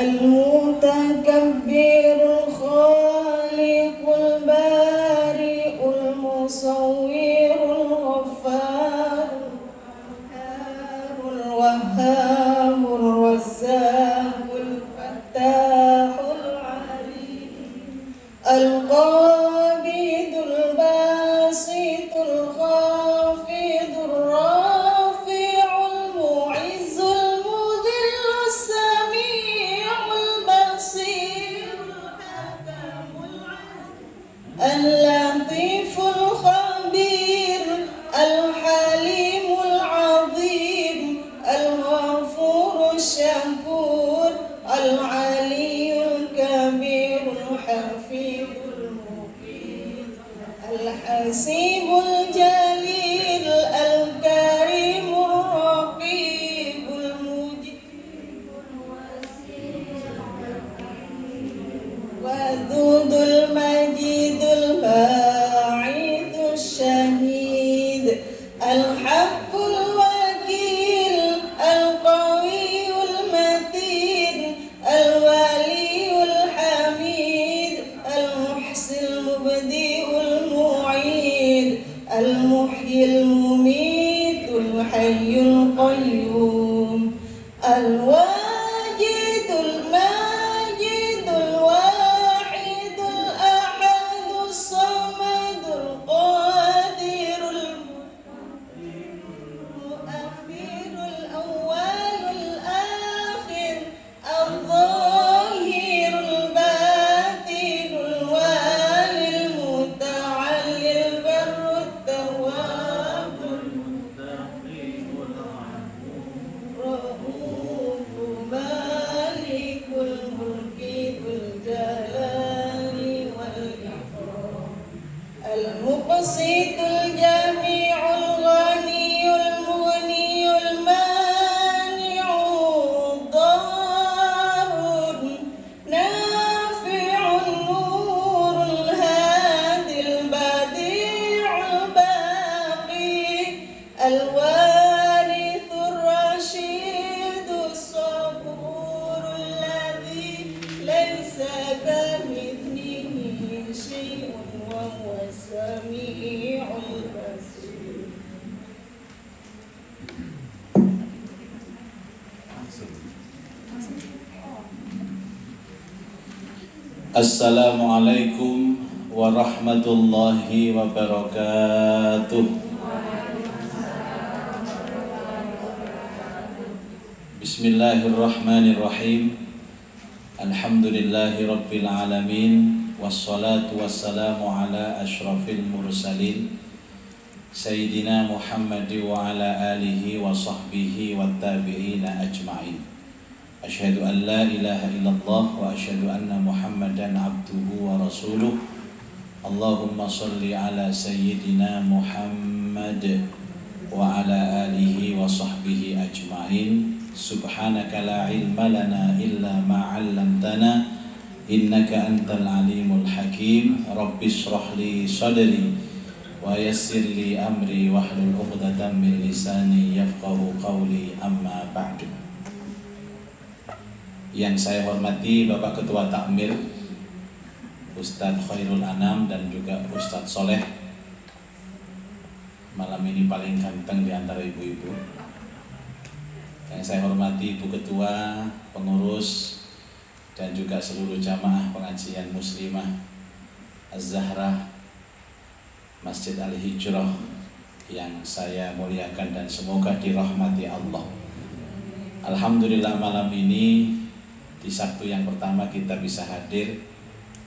المتكبر الخالق البارئ المصور الغفار الوهاب الرزاق الفتاح العليم القابض الباسط الخافض الرافع المعز المذل السميع البصير الحكم اللطيف الخبير الحليم العظيم الغفور الشكور العلي الكبير الحفيظ المقيت الحسيب الجليل الكريم الرقيب المجيب الودود المجيد الباعث الشهيد الحق الوكيل القوي المتين الولي الحميد المحسن المبدئ المعيد المحيي المميت الحي القيوم الواجد الماجد الواحد الأحد الصمد القادر المؤخر الأول الآخر الظاهر الباطن الوالي المتعالي البر التواب الرؤوف مالك الملك ذو الجلال والإكرام المقسط الجميع الغني المغني المانع الضار نافع النور الهادي البديع الباقي الوارث الرشيد الصبور الذي ليس كمثله شيء وهو السميع البصير. Assalamualaikum warahmatullahi wabarakatuh. Bismillahirrahmanirrahim. Alhamdulillahi rabbil alamin. Wassalatu wassalamu ala ashrafil mursalin Sayyidina Muhammad wa ala alihi wa sahbihi wa tabi'ina ajma'in. Asyhadu an la ilaha illallah wa asyhadu anna Muhammadan abduhu wa rasuluh. Allahumma salli ala Sayyidina Muhammad wa ala alihi wa sahbihi ajma'in. Subhanaka la ilma lana illa ma 'allamtana innaka antal alimul hakim. Rabbi shrah li sadri wa yassir li amri wahlul 'uqdatam min lisani yafqahu qawli, amma ba'du. Yang saya hormati Bapak Ketua Takmir Ustadz Khairul Anam dan juga Ustadz Soleh, malam ini paling ganteng di antara ibu-ibu. Yang saya hormati Ibu Ketua, pengurus, dan juga seluruh jamaah pengajian muslimah Az-Zahra Masjid Al-Hijrah yang saya muliakan dan semoga dirahmati Allah. Alhamdulillah malam ini di Sabtu yang pertama kita bisa hadir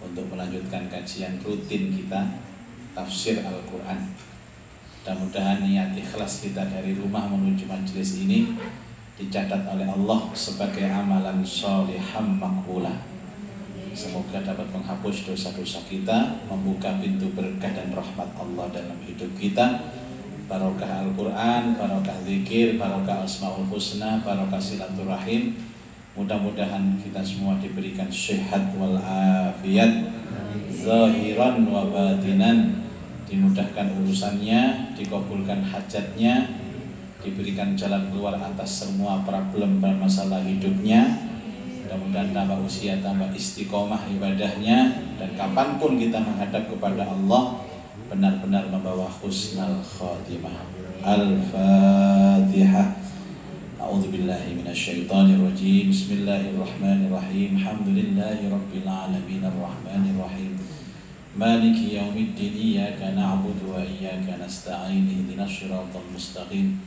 untuk melanjutkan kajian rutin kita tafsir Al-Quran. Mudah-mudahan niat ikhlas kita dari rumah menuju majelis ini dicatat oleh Allah sebagai amalan sholiham maqbulah. Semoga dapat menghapus dosa-dosa kita, membuka pintu berkah dan rahmat Allah dalam hidup kita. Barokah Al-Quran, barokah zikir, barokah Asmaul Husna, barokah silaturahim. Mudah-mudahan kita semua diberikan sehat wal afiat, zahiran wa batinan, dimudahkan urusannya, dikabulkan hajatnya, diberikan jalan keluar atas semua problem dan masalah hidupnya, mudah-mudahan tambah usia, tambah istiqomah ibadahnya, dan kapanpun kita menghadap kepada Allah benar-benar membawa husnul khatimah. Al-Fatihah. A'udzubillahi minasyaitonirrajim. Bismillahirrahmanirrahim. Alhamdulillahirabbil alamin arrahmanirrahim. Maliki yaumiddin. Iyyaka na'budu wa iyyaka nasta'in. Ihdinas shiratal mustaqim.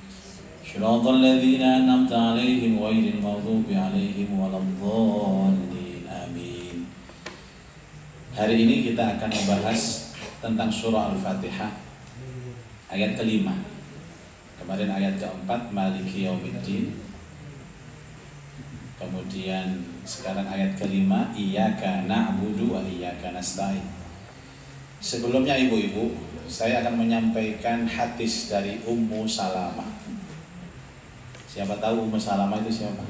Shiratal ladzina an'amta 'alaihim ghairil maghdubi 'alaihim waladdallin. Amin. Hari ini kita akan membahas tentang surah Al-Fatihah ayat kelima. Kemarin ayat keempat, Maliki Yaumiddin. Kemudian sekarang ayat kelima, Iyyaka na'budu wa iyyaka nasta'in. Sebelumnya ibu-ibu, saya akan menyampaikan hadis dari Ummu Salamah. Siapa tahu Ummu Salamah itu siapa?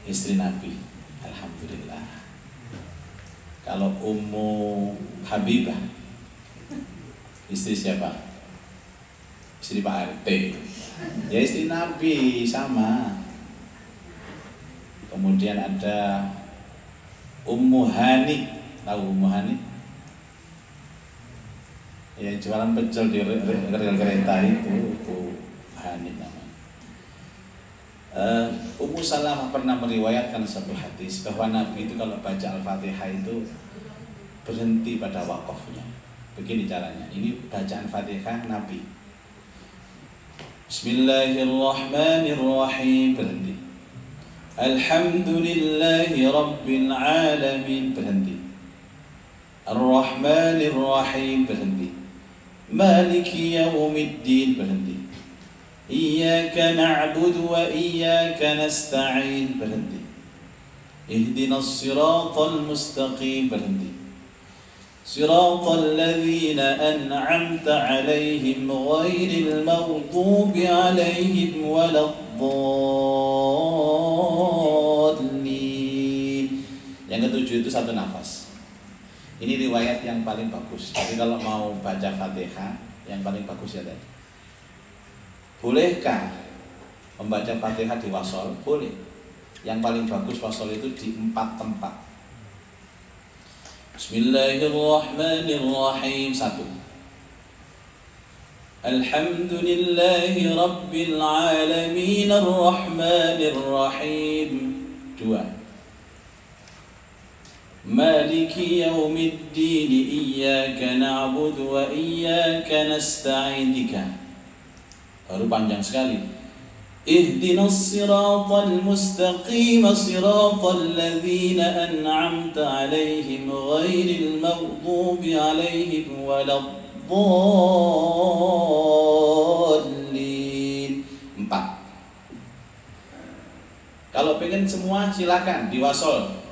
Istri Nabi. Alhamdulillah. Kalau Ummu Habibah, istri siapa? Istri Pak RT. Ya istri Nabi sama. Kemudian ada Ummu Hani. Tahu Ummu Hani? Ya jualan pecel di rel kereta itu Ummu Hani namanya. Ummu Salamah pernah meriwayatkan satu hadis bahwa Nabi itu kalau baca Al-Fatihah itu berhenti pada wakafnya. Begini caranya. Ini bacaan Fatihah Nabi. Bismillahirrahmanirrahim, berhenti. Alhamdulillahi rabbil alamin, berhenti. Ar-Rahmanir-Rahim, berhenti. Maliki yaumiddin, berhenti. Iyyaka na'budu wa iyyaka nasta'in, berhenti. Ihdinas siratal mustaqim, berhenti. Siratal ladzina an'amta 'alaihim ghairil maghdubi 'alaihim waladdallin. Yang ketujuh itu satu nafas. Ini riwayat yang paling bagus. Jadi kalau mau baca Fatihah, yang paling bagus ya tadi. Bolehkah membaca Fatihah di wasol? Boleh. Yang paling bagus wasol itu di 4 tempat. Bismillahirrahmanirrahim. 1. Alhamdulillahi rabbil alamin arrahmanirrahim. 2. Maliki yaumiddin. Iyyaka na'budu wa iyyaka nasta'in. 3. Baru panjang sekali. Ihdinas siratal mustaqim siratal ladzina an'amta 'alaihim ghairil maghdubi 'alaihim waladdallin. 4. Kalau pengen semua silakan diwasol.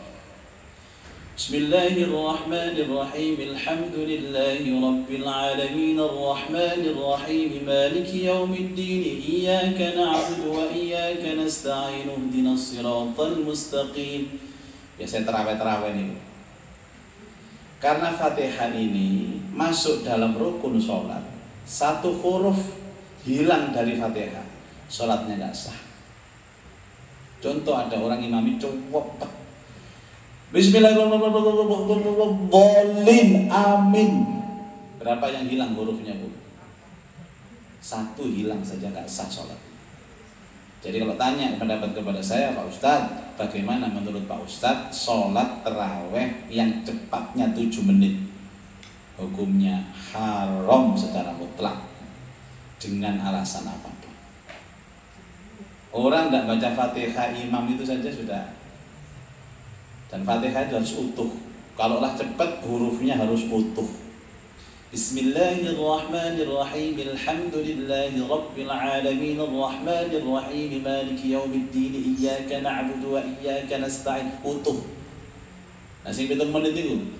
Bismillahirrahmanirrahim. Alhamdulillahi rabbil alamin arrahmanirrahim maliki yaumiddin. Iyyaka na'budu wa iyyaka nasta'in. Ihdinas siratal mustaqim. Ya saya terawih ini. Karena Fatihah ini masuk dalam rukun sholat, satu huruf hilang dari Fatihah, sholatnya nggak sah. Contoh, ada orang imami cowok Bismillahirrahmanirrahim. Amin. Berapa yang hilang hurufnya, Bu? 1 hilang saja, nggak sah sholat. Jadi kalau tanya pendapat kepada saya, Pak Ustadz, bagaimana menurut Pak Ustadz sholat terawih yang cepatnya 7 menit? Hukumnya haram secara mutlak dengan alasan apapun. Orang tidak baca Fatihah imam itu saja sudah. Dan Fatihah itu harus utuh. Kalaulah cepat, hurufnya harus utuh. Bismillahirrahmanirrahim. Alhamdulillahi rabbil alamin arrahmanirrahim maliki yaumiddin. Iyyaka na'budu wa iyyaka nasta'in. Utuh. Nah, sing 7 menit itu.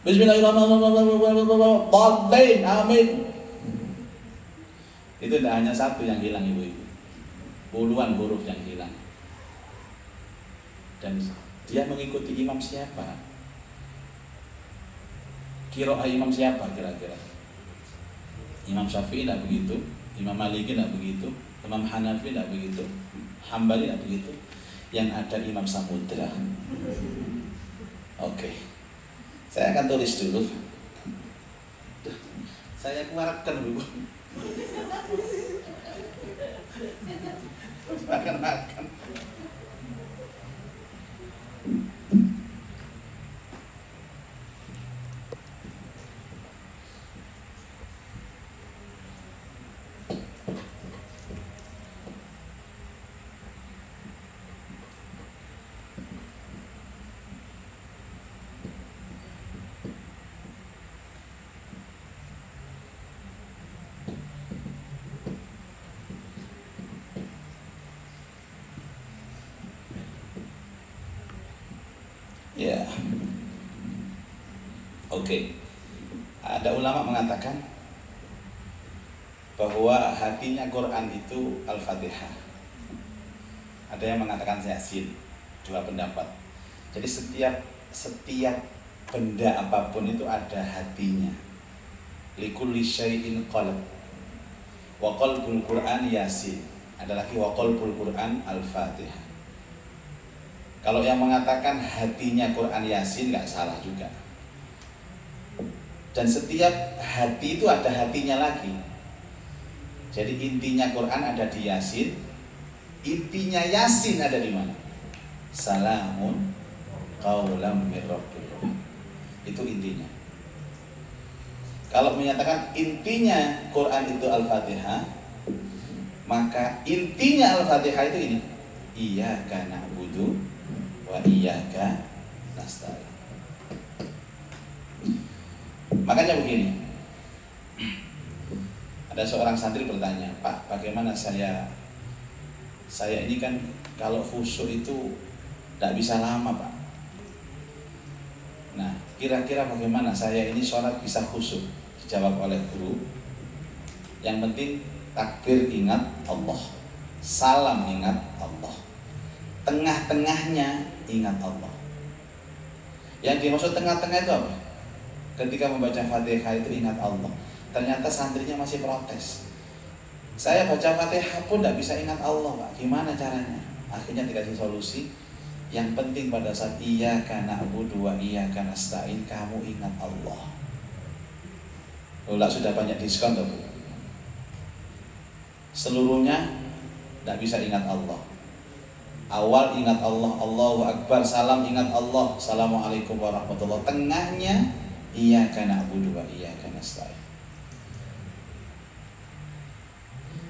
Bismillahirrahmanirrahim. Amin. Itu tidak hanya 1 yang hilang, ibu-ibu. Puluhan huruf yang hilang. Dan dia mengikuti imam siapa? Qiraah imam siapa kira-kira? Imam Syafi'i tidak begitu, Imam Maliki tidak begitu, Imam Hanafi tidak begitu, Hambali tidak begitu. yang ada Imam Samudra. Oke, saya akan tulis dulu. Saya keluarkan dulu. Makan. Ya, oke. Ada ulama mengatakan bahwa hatinya Quran itu Al-Fatihah. Ada yang mengatakan Yasin. Dua pendapat. Jadi setiap benda apapun itu ada hatinya. Likulli syai'in qalb. Wa qalbul Quran Yasin. Ada lagi wa qalbul Quran Al-Fatihah. Kalau yang mengatakan hatinya Quran Yasin nggak salah juga. Dan setiap hati itu ada hatinya lagi. Jadi intinya Quran ada di Yasin, intinya Yasin ada di mana? Salamun qaulam mir rabbir rahim. Itu intinya. Kalau menyatakan intinya Quran itu Al-Fatihah, maka intinya Al-Fatihah itu ini. Iyyaka na'budu wa iyyaka nasta'in. Makanya begini, ada seorang santri bertanya, Pak, bagaimana saya ini kan kalau khusyuk itu tidak bisa lama, Pak. Nah, kira-kira bagaimana saya ini sholat bisa khusyuk? Dijawab oleh guru, yang penting takbir ingat Allah, salam ingat Allah, tengah-tengahnya ingat Allah. Yang dimaksud tengah-tengah itu apa? Ketika membaca Fatihah itu ingat Allah. Ternyata santrinya masih protes. Saya baca Fatihah pun tidak bisa ingat Allah, Pak. Gimana caranya? Akhirnya dikasih solusi. Yang penting pada saat iyyaka na'budu wa iyyaka nasta'in, kamu ingat Allah. Loh, sudah banyak diskon tuh, Bu. Seluruhnya tidak bisa ingat Allah. Awal ingat Allah, Allahu Akbar, salam ingat Allah, Assalamualaikum warahmatullahi wabarakatuh. Tengahnya iyyaka na'budu wa iyyaka nasta'in.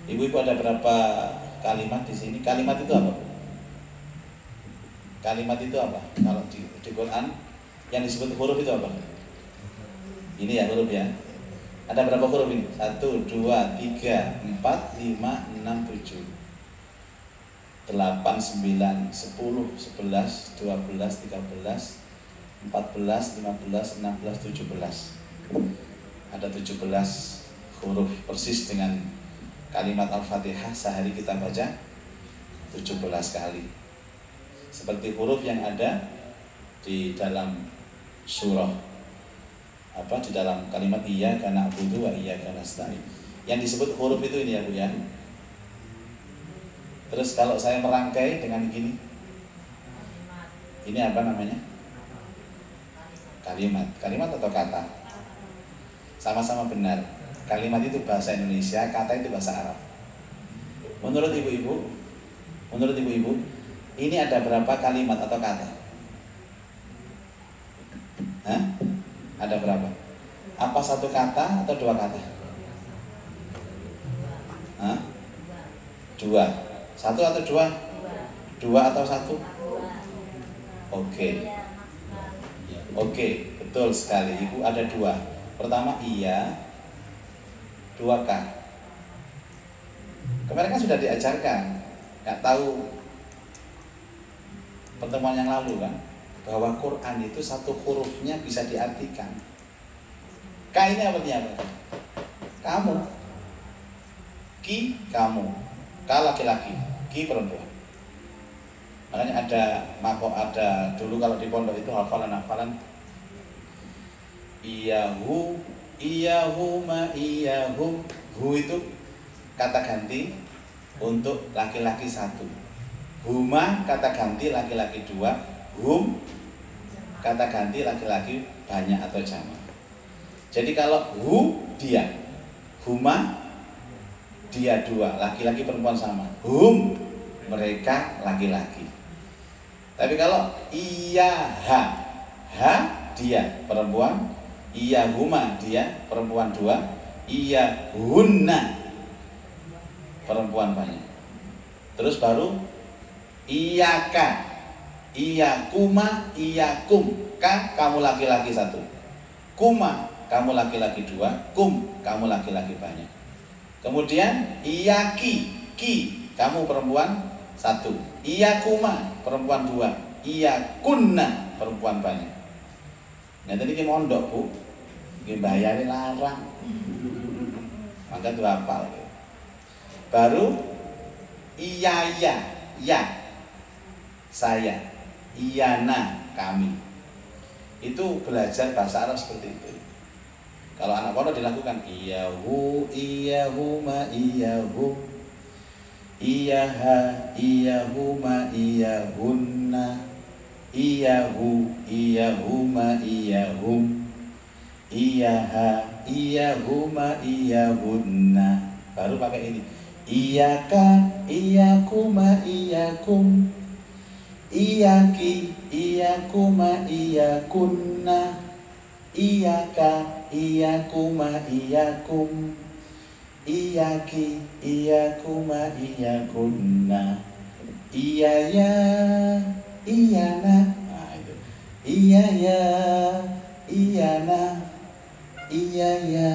Ibu-ibu, ada berapa kalimat di sini? Kalimat itu apa, Bu? Kalimat itu apa? Kalau di Quran yang disebut huruf itu apa? Ini ya huruf ya. Ada berapa huruf ini? 1, 2, 3, 4, 5, 6, 7, 8, 9, 10, 11, 12, 13, 14, 15, 16, 17. Ada 17 huruf persis dengan kalimat Al-Fatihah. Sehari kita baca 17 kali. Seperti huruf yang ada di dalam surah di dalam kalimat iyyaka na'budu wa iyyaka nasta'in. Yang disebut huruf itu ini ya, Bu ya. Terus kalau saya merangkai dengan gini, ini apa namanya? Kalimat atau kata? Sama-sama benar. Kalimat itu bahasa Indonesia, kata itu bahasa Arab. Menurut ibu-ibu, ini ada berapa kalimat atau kata? Hah? Ada berapa? Apa satu kata atau dua kata? Hah? Dua. Satu atau dua? Dua atau satu? Oke, betul sekali. Ibu ada dua. Pertama iya, 2K. Kemarin kan sudah diajarkan, nggak tahu pertemuan yang lalu kan, bahwa Quran itu satu hurufnya bisa diartikan. K ini artinya apa? Kamu. Ki kamu. K laki-laki. Ki perempuan. Makanya ada dulu kalau di pondok itu hafalan iyahu, iyahuma, iyahum. Hu itu kata ganti untuk laki-laki satu, Huma kata ganti laki-laki 2, hum kata ganti laki-laki banyak atau jamak. Jadi kalau hu dia, huma dia 2, laki-laki perempuan sama. Hum mereka laki-laki. Tapi kalau iya ha dia perempuan, iya huma dia perempuan 2, iya hunna perempuan banyak. Terus baru iyaka, iyakuma, iyakum, ka kamu laki-laki 1, kuma kamu laki-laki 2, kum kamu laki-laki banyak. Kemudian iyaki, ki kamu perempuan 1, iyakuma perempuan 2, iyakunna perempuan banyak. Nah tadi kita mondok bu, kita bayari larang, maka itu hafal. Baru iya ya saya, iyana kami. Itu belajar bahasa Arab seperti itu. Kalau anak pondok dilakukan iyahu, iyahuma, iyahum, iyaha, iyahuma, iyahunna, iyahu, iyahuma, iyahum, iyaha, iyahuma, iyahunna. Baru pakai ini. Iyaka, iyakuma, iyakum, iyaki, iyakuma, iyakunna, iyaka, iyakuma, iyakum, iyaki, iyakuma, iyakunna, iyaya, iyana. Nah itu. Iyaya, iyana, iyaya,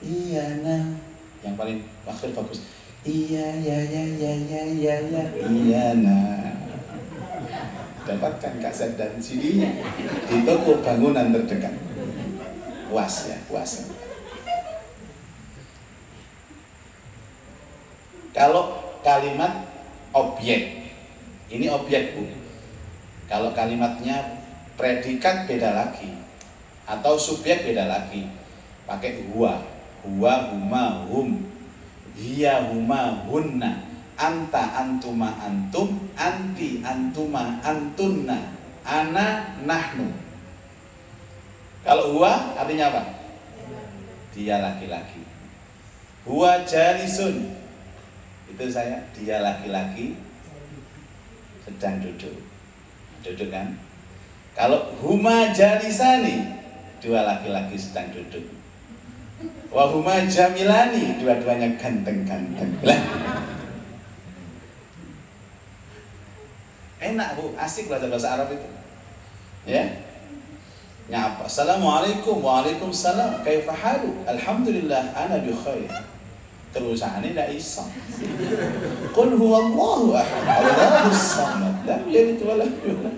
iyana. Yang paling akhir bagus. Iya iyana. Dapatkan kaset dan CD-nya di toko bangunan terdekat. Puas ya, puas. Kalau kalimat objek, ini objek bu. Kalau kalimatnya predikat beda lagi, atau subjek beda lagi. Pakai huwa, huma, hum, hiya, huma, hunna, anta, antuma, antum, anti, antuma, antunna, ana, nahnu. Kalau huwa artinya apa? Dia laki-laki. Huwa jalisun, itu saya, dia laki-laki sedang duduk. Duduk kan? Kalau huma jalisani, 2 laki-laki sedang duduk. Wahuma jamilani, 2-duanya ganteng-ganteng. Enak bu, asik belajar bahasa Arab itu. Ya, nyapa. Assalamualaikum, waalaikumsalam. Kaifa halu? Alhamdulillah, ana bi khair. Terusannya tidak iso. Qul huwallahu ahad, Allahus samad, lam yalid wa lam yulad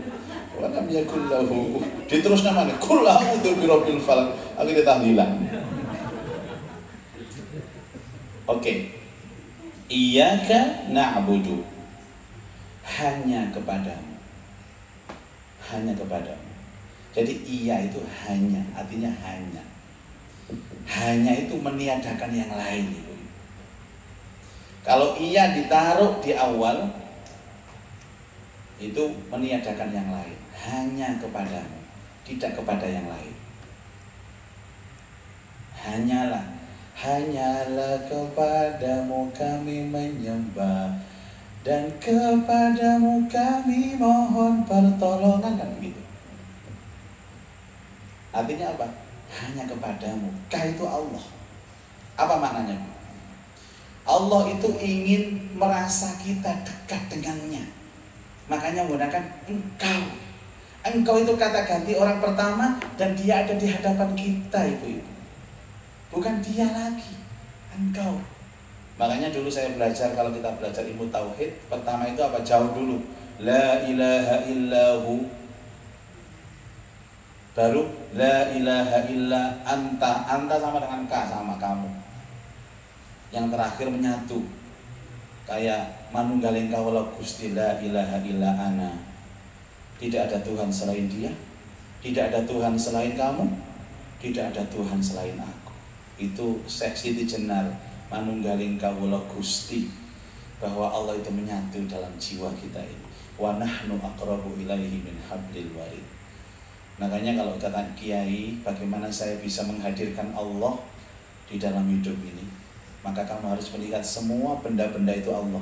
wa lam yakul lahu. Diterus namanya. Qul a'udzu birabbil falaq. Akhirnya tahlilan. Oke. Iyyaka na'budu. Hanya kepadamu. Hanya kepadamu. Jadi iya itu hanya, artinya hanya. Hanya itu meniadakan yang lain itu. Kalau iya ditaruh di awal, itu meniadakan yang lain. Hanya kepadamu, tidak kepada yang lain. Hanyalah kepadamu kami menyembah, dan kepadamu kami mohon pertolongan, kan begitu. Artinya apa? Hanya kepadamu. Ka itu Allah. Apa maknanya? Allah itu ingin merasa kita dekat dengannya. Makanya menggunakan engkau. Engkau itu kata ganti orang pertama, dan dia ada di hadapan kita itu. Bukan dia lagi, engkau. Makanya dulu saya belajar, kalau kita belajar ilmu tauhid, pertama itu apa? Jauh dulu. La ilaha illahu. Baru la ilaha illa anta. Anta sama dengan ka, sama kamu. Yang terakhir menyatu. Kayak manunggaling kawula Gusti la ilaha illa ana. Tidak ada Tuhan selain dia, tidak ada Tuhan selain kamu, tidak ada Tuhan selain aku. Itu Syekh Siti Jenar, manunggaling kawula Gusti. bahwa Allah itu menyatu dalam jiwa kita ini. Wa nahnu aqrabu ilaihi min hablil warid. Makanya kalau kata kiai, bagaimana saya bisa menghadirkan Allah di dalam hidup ini? Maka kamu harus melihat semua benda-benda itu Allah.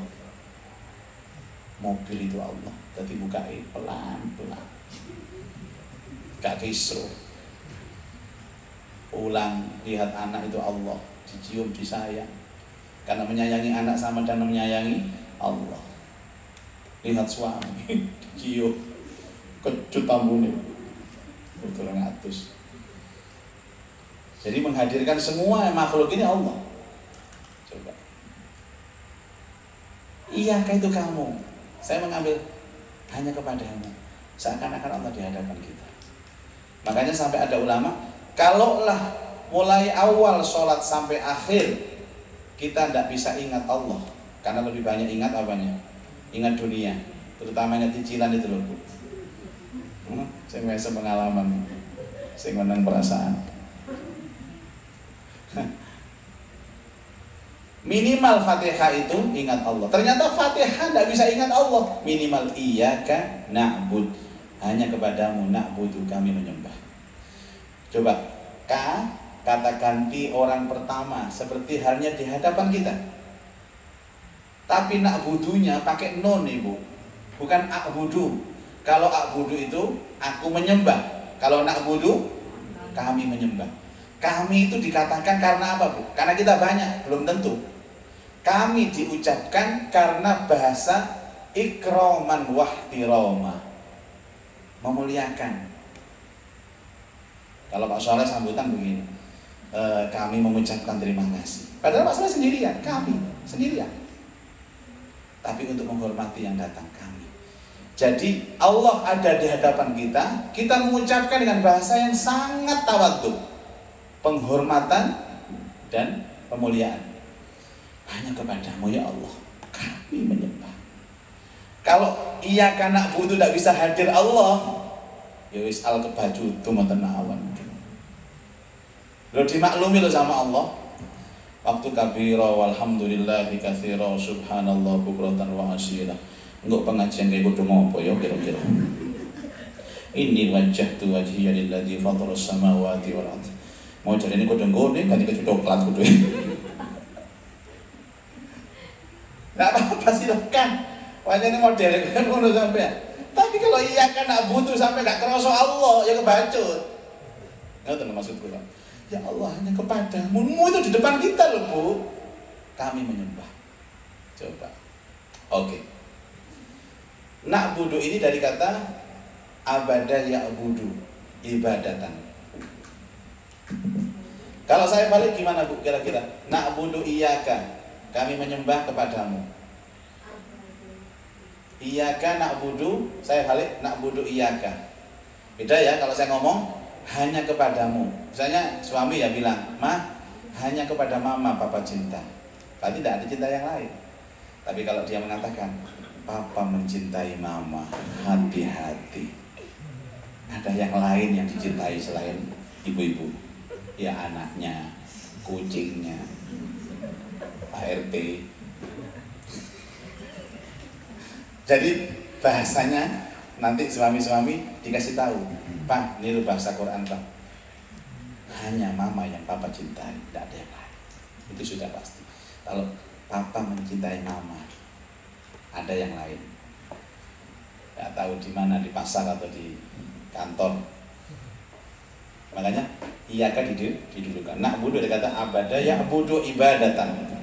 Mobil itu Allah, tapi bukain pelan-pelan, gak kisruh. Ulang, lihat anak itu Allah, dicium, disayang. Karena menyayangi anak sama dan menyayangi Allah. Lihat suami, dicium, kecut tambune, betul ngatus. Jadi menghadirkan semua makhluk ini Allah. Coba. Iyakah itu kamu? Saya mengambil hanya kepadamu. Seakan-akan Allah di hadapan kita. Makanya sampai ada ulama, kalaulah mulai awal sholat sampai akhir kita tidak bisa ingat Allah, karena lebih banyak ingat apanya? Ingat dunia, terutama ingat cicilan itu loh Bu. Saya biasa pengalaman, saya menang perasaan. Minimal Fatihah itu ingat Allah. Ternyata Fatihah tidak bisa ingat Allah. Minimal iyyaka na'bud, hanya kepadamu na'budu kami menyembah. Coba kata ganti orang pertama seperti halnya di hadapan kita. Tapi na'budunya pakai non Ibu, bukan a'budu. Kalau a'budu itu aku menyembah. Kalau na'budu kami menyembah. Kami itu dikatakan karena apa Bu? Karena kita banyak, belum tentu. Kami diucapkan karena bahasa ikroman wahtiroma, memuliakan. Kalau Pak Soleh sambutan begini, kami mengucapkan terima kasih. Padahal Pak Soleh sendirian, kami sendirian. Tapi untuk menghormati yang datang kami. Jadi Allah ada di hadapan kita, kita mengucapkan dengan bahasa yang sangat tawadhu, penghormatan dan pemuliaan. Hanya kepadamu ya Allah kami menyembah. Kalau iya karena butuh tidak bisa hadir Allah, ya wis al kebaju itu ngoten mawon. Lo dimaklumi lo sama Allah. Waktu kabira walhamdulillahi katsira subhanallah bukratan wa asyila. Engko pengajian kayak kudu ngopo ya kira-kira. Ini wajjahtu wajhiya lilladzi fatara samawati wal ardh. Mau jadi ini kudu nggone ganti ke coklat kudu. Nggak apa-apa silakan. Wajah ini model kan ngono sampean. Tapi kalau iya kan nak butuh sampai nggak kerasa Allah ya kebacut. Ngerti maksudku Pak? Ya Allah hanya kepadamu itu di depan kita loh Bu. Kami menyembah. Coba. Oke. Nak budu ini dari kata abada ya'budu, ibadatan. Kalau saya balik gimana Bu kira-kira? Nak budu iyaka, kami menyembah kepadamu. Iyaka na'budu, saya balik na'budu iyaka. Beda ya kalau saya ngomong hanya kepadamu. Misalnya suami ya bilang, "Ma, hanya kepada mama papa cinta." Berarti tidak ada cinta yang lain. Tapi kalau dia mengatakan, "Papa mencintai mama, hati-hati." Ada yang lain yang dicintai selain ibu-ibu. Ya anaknya, kucingnya, Pak RT. Jadi bahasanya nanti suami-suami dikasih tahu, "Pak, ini bahasa Quran Pak. Hanya mama yang papa cintai, tidak ada yang lain." Itu sudah pasti. Kalau papa mencintai mama, ada yang lain. Tidak tahu di mana, di pasar atau di kantor. Makanya iyaka didulukan. Na'budu ada kata abada ya'budu ibadatan.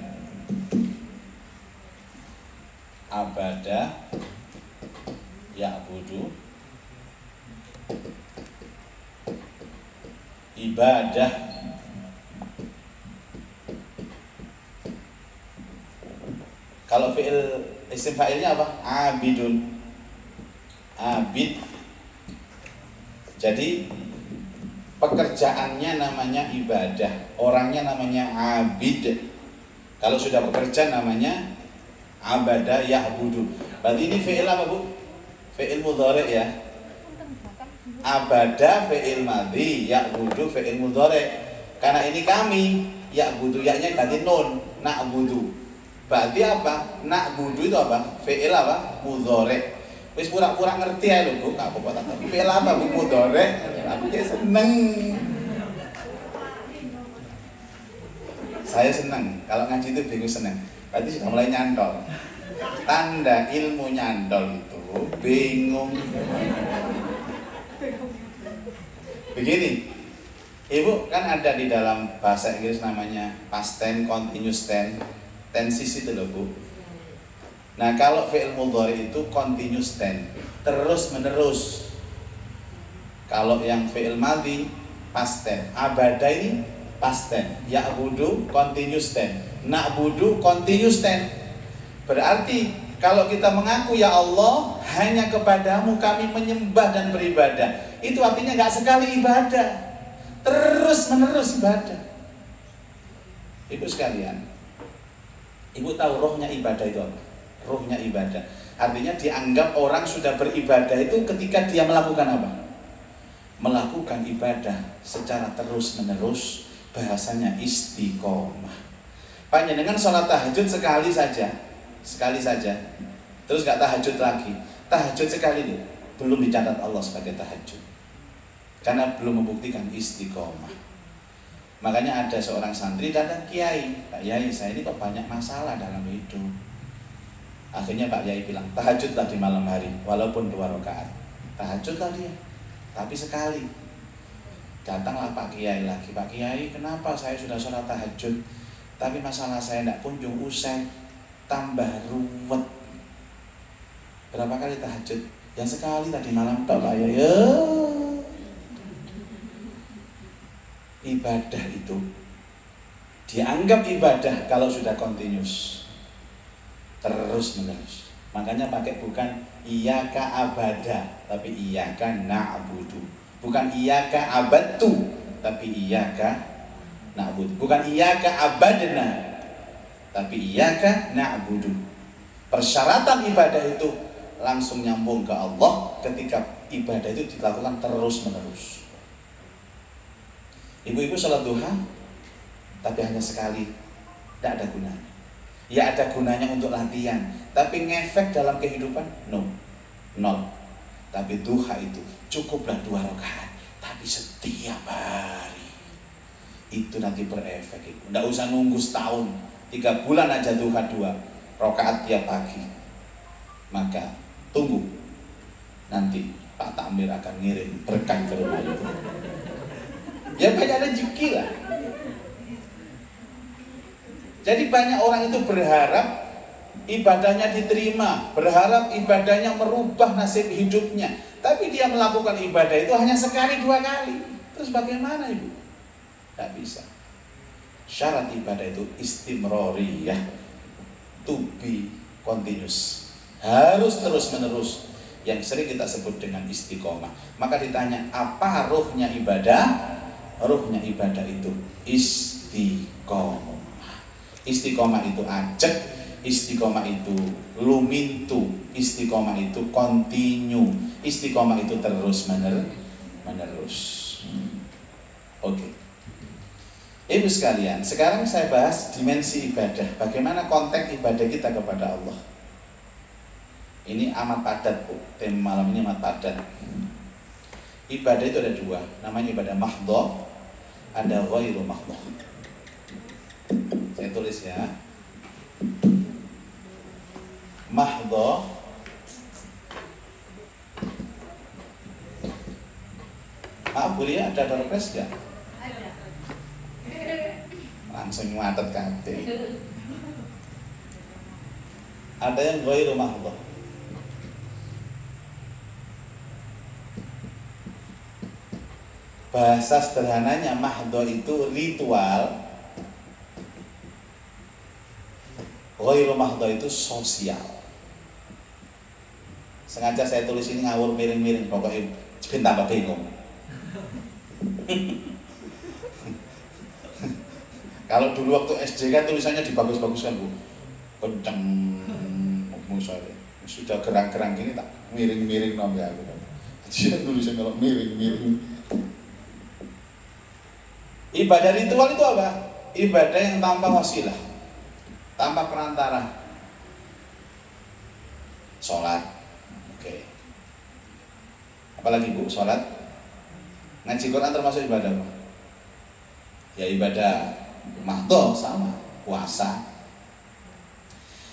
Abada ya'budu ibadah. Kalau fi'il isim fa'ilnya apa? Abidun. Abid. Jadi pekerjaannya namanya ibadah, orangnya namanya abid. Kalau sudah bekerja namanya abada ya'budu. Berarti ini fi'il apa Bu? Fi'il mudhari ya. Abada fi'il madhi, ya'budu fi'il mudhari. Karena ini kami, ya'budu, yaknya ganti nun, na'budu. Berarti apa? Na'budu itu apa? Fi'il apa? Mudhari'. Wis pura-pura ngerti ae lho, Bu. Gak apa-apa tak. Fi'il apa, Bu? Mudhari'. Aku kayak seneng. Saya seneng. Kalau ngaji itu bingung seneng. Berarti sudah mulai nyantol. Tanda ilmu nyantol itu bingung. Begini, Ibu kan ada di dalam bahasa Inggris namanya past tense, continuous tense, tenses itu loh Bu. Nah kalau fi'il mudhari itu continuous tense, terus menerus. Kalau yang fi'il madhi past tense, abada ini past tense, ya'budu continuous tense, na'budu continuous tense. Berarti kalau kita mengaku ya Allah hanya kepadamu kami menyembah dan beribadah, itu artinya nggak sekali ibadah, terus menerus ibadah. Ibu sekalian, Ibu tahu rohnya ibadah itu apa? Rohnya ibadah artinya dianggap orang sudah beribadah itu ketika dia melakukan apa? Melakukan ibadah secara terus menerus, bahasanya istiqomah. Panjenengan sholat tahajud sekali saja, terus gak tahajud lagi. Tahajud sekali nih, belum dicatat Allah sebagai tahajud, karena belum membuktikan istiqomah. Makanya ada seorang santri datang Kiai, Pak Yai saya ini kok banyak masalah dalam hidup. Akhirnya Pak Yai bilang, tahajudlah di malam hari, walaupun 2 rakaat. Tahajudlah dia, tapi sekali. Datanglah Pak Kiai lagi, Pak Kiai kenapa saya sudah sholat tahajud, tapi masalah saya tidak kunjung usai, tambah ruwet. Berapa kali tahajud? Yang sekali tadi malam Pak Yai. Ibadah itu dianggap ibadah kalau sudah continuous, terus menerus. Makanya pakai bukan iyyaka abada, tapi iyyaka na'budu. Bukan iyyaka abadtu, tapi iyyaka na'budu. Bukan iyyaka abadna, tapi iyyaka na'budu. Persyaratan ibadah itu langsung nyambung ke Allah ketika ibadah itu dilakukan terus menerus. Ibu-ibu sholat duha, tapi hanya sekali, tidak ada gunanya. Ya ada gunanya untuk latihan, tapi ngefek dalam kehidupan, nol. Tapi duha itu cukuplah 2 rakaat, tapi setiap hari itu nanti berefek. Tidak usah nunggu setahun, 3 bulan aja duha 2 rakaat tiap pagi. Maka tunggu, nanti Pak Takmir akan ngirim berkah ke rumah itu. Ya banyak rezeki lah. Jadi banyak orang itu berharap ibadahnya diterima, berharap ibadahnya merubah nasib hidupnya, tapi dia melakukan ibadah itu hanya sekali 2 kali. Terus bagaimana Ibu? Tidak bisa. Syarat ibadah itu istimroriyah, to be continuous, harus terus menerus, yang sering kita sebut dengan istiqomah. Maka ditanya apa ruhnya ibadah? Ruhnya ibadah itu istiqomah. Istiqomah itu ajak, istiqomah itu lumintu, istiqomah itu continue, istiqomah itu terus menerus. Oke. Ibu sekalian, sekarang saya bahas dimensi ibadah. Bagaimana konteks ibadah kita kepada Allah. Ini amat padat Bu, tema malam ini amat padat. Ibadah itu ada 2, namanya ibadah mahdhah, ada ghairu mahdhah. Saya tulis ya. Mahdhah maaf Bu Lia, ada doorpress gak? Langsung ngatet kabeh. Ada yang ghairu mahdhah. Bahasa sederhananya mahdhah itu ritual, ghairu mahdhah itu sosial. Sengaja saya tulis ini ngawur miring-miring, pokoknya ben tambah bingung. Kalau dulu waktu SD kan tulisannya dibagus-baguskan Bu, kenceng saya sudah gerang-gerang gini tak miring-miring namanya aku. Jadi tulisan kalau miring-miring. Ibadah ritual itu apa? Ibadah yang tanpa wasilah. tanpa perantara. Sholat, oke. Apalagi Bu, sholat, ngaji Quran termasuk ibadah apa? Ya ibadah mahdhah sama, puasa.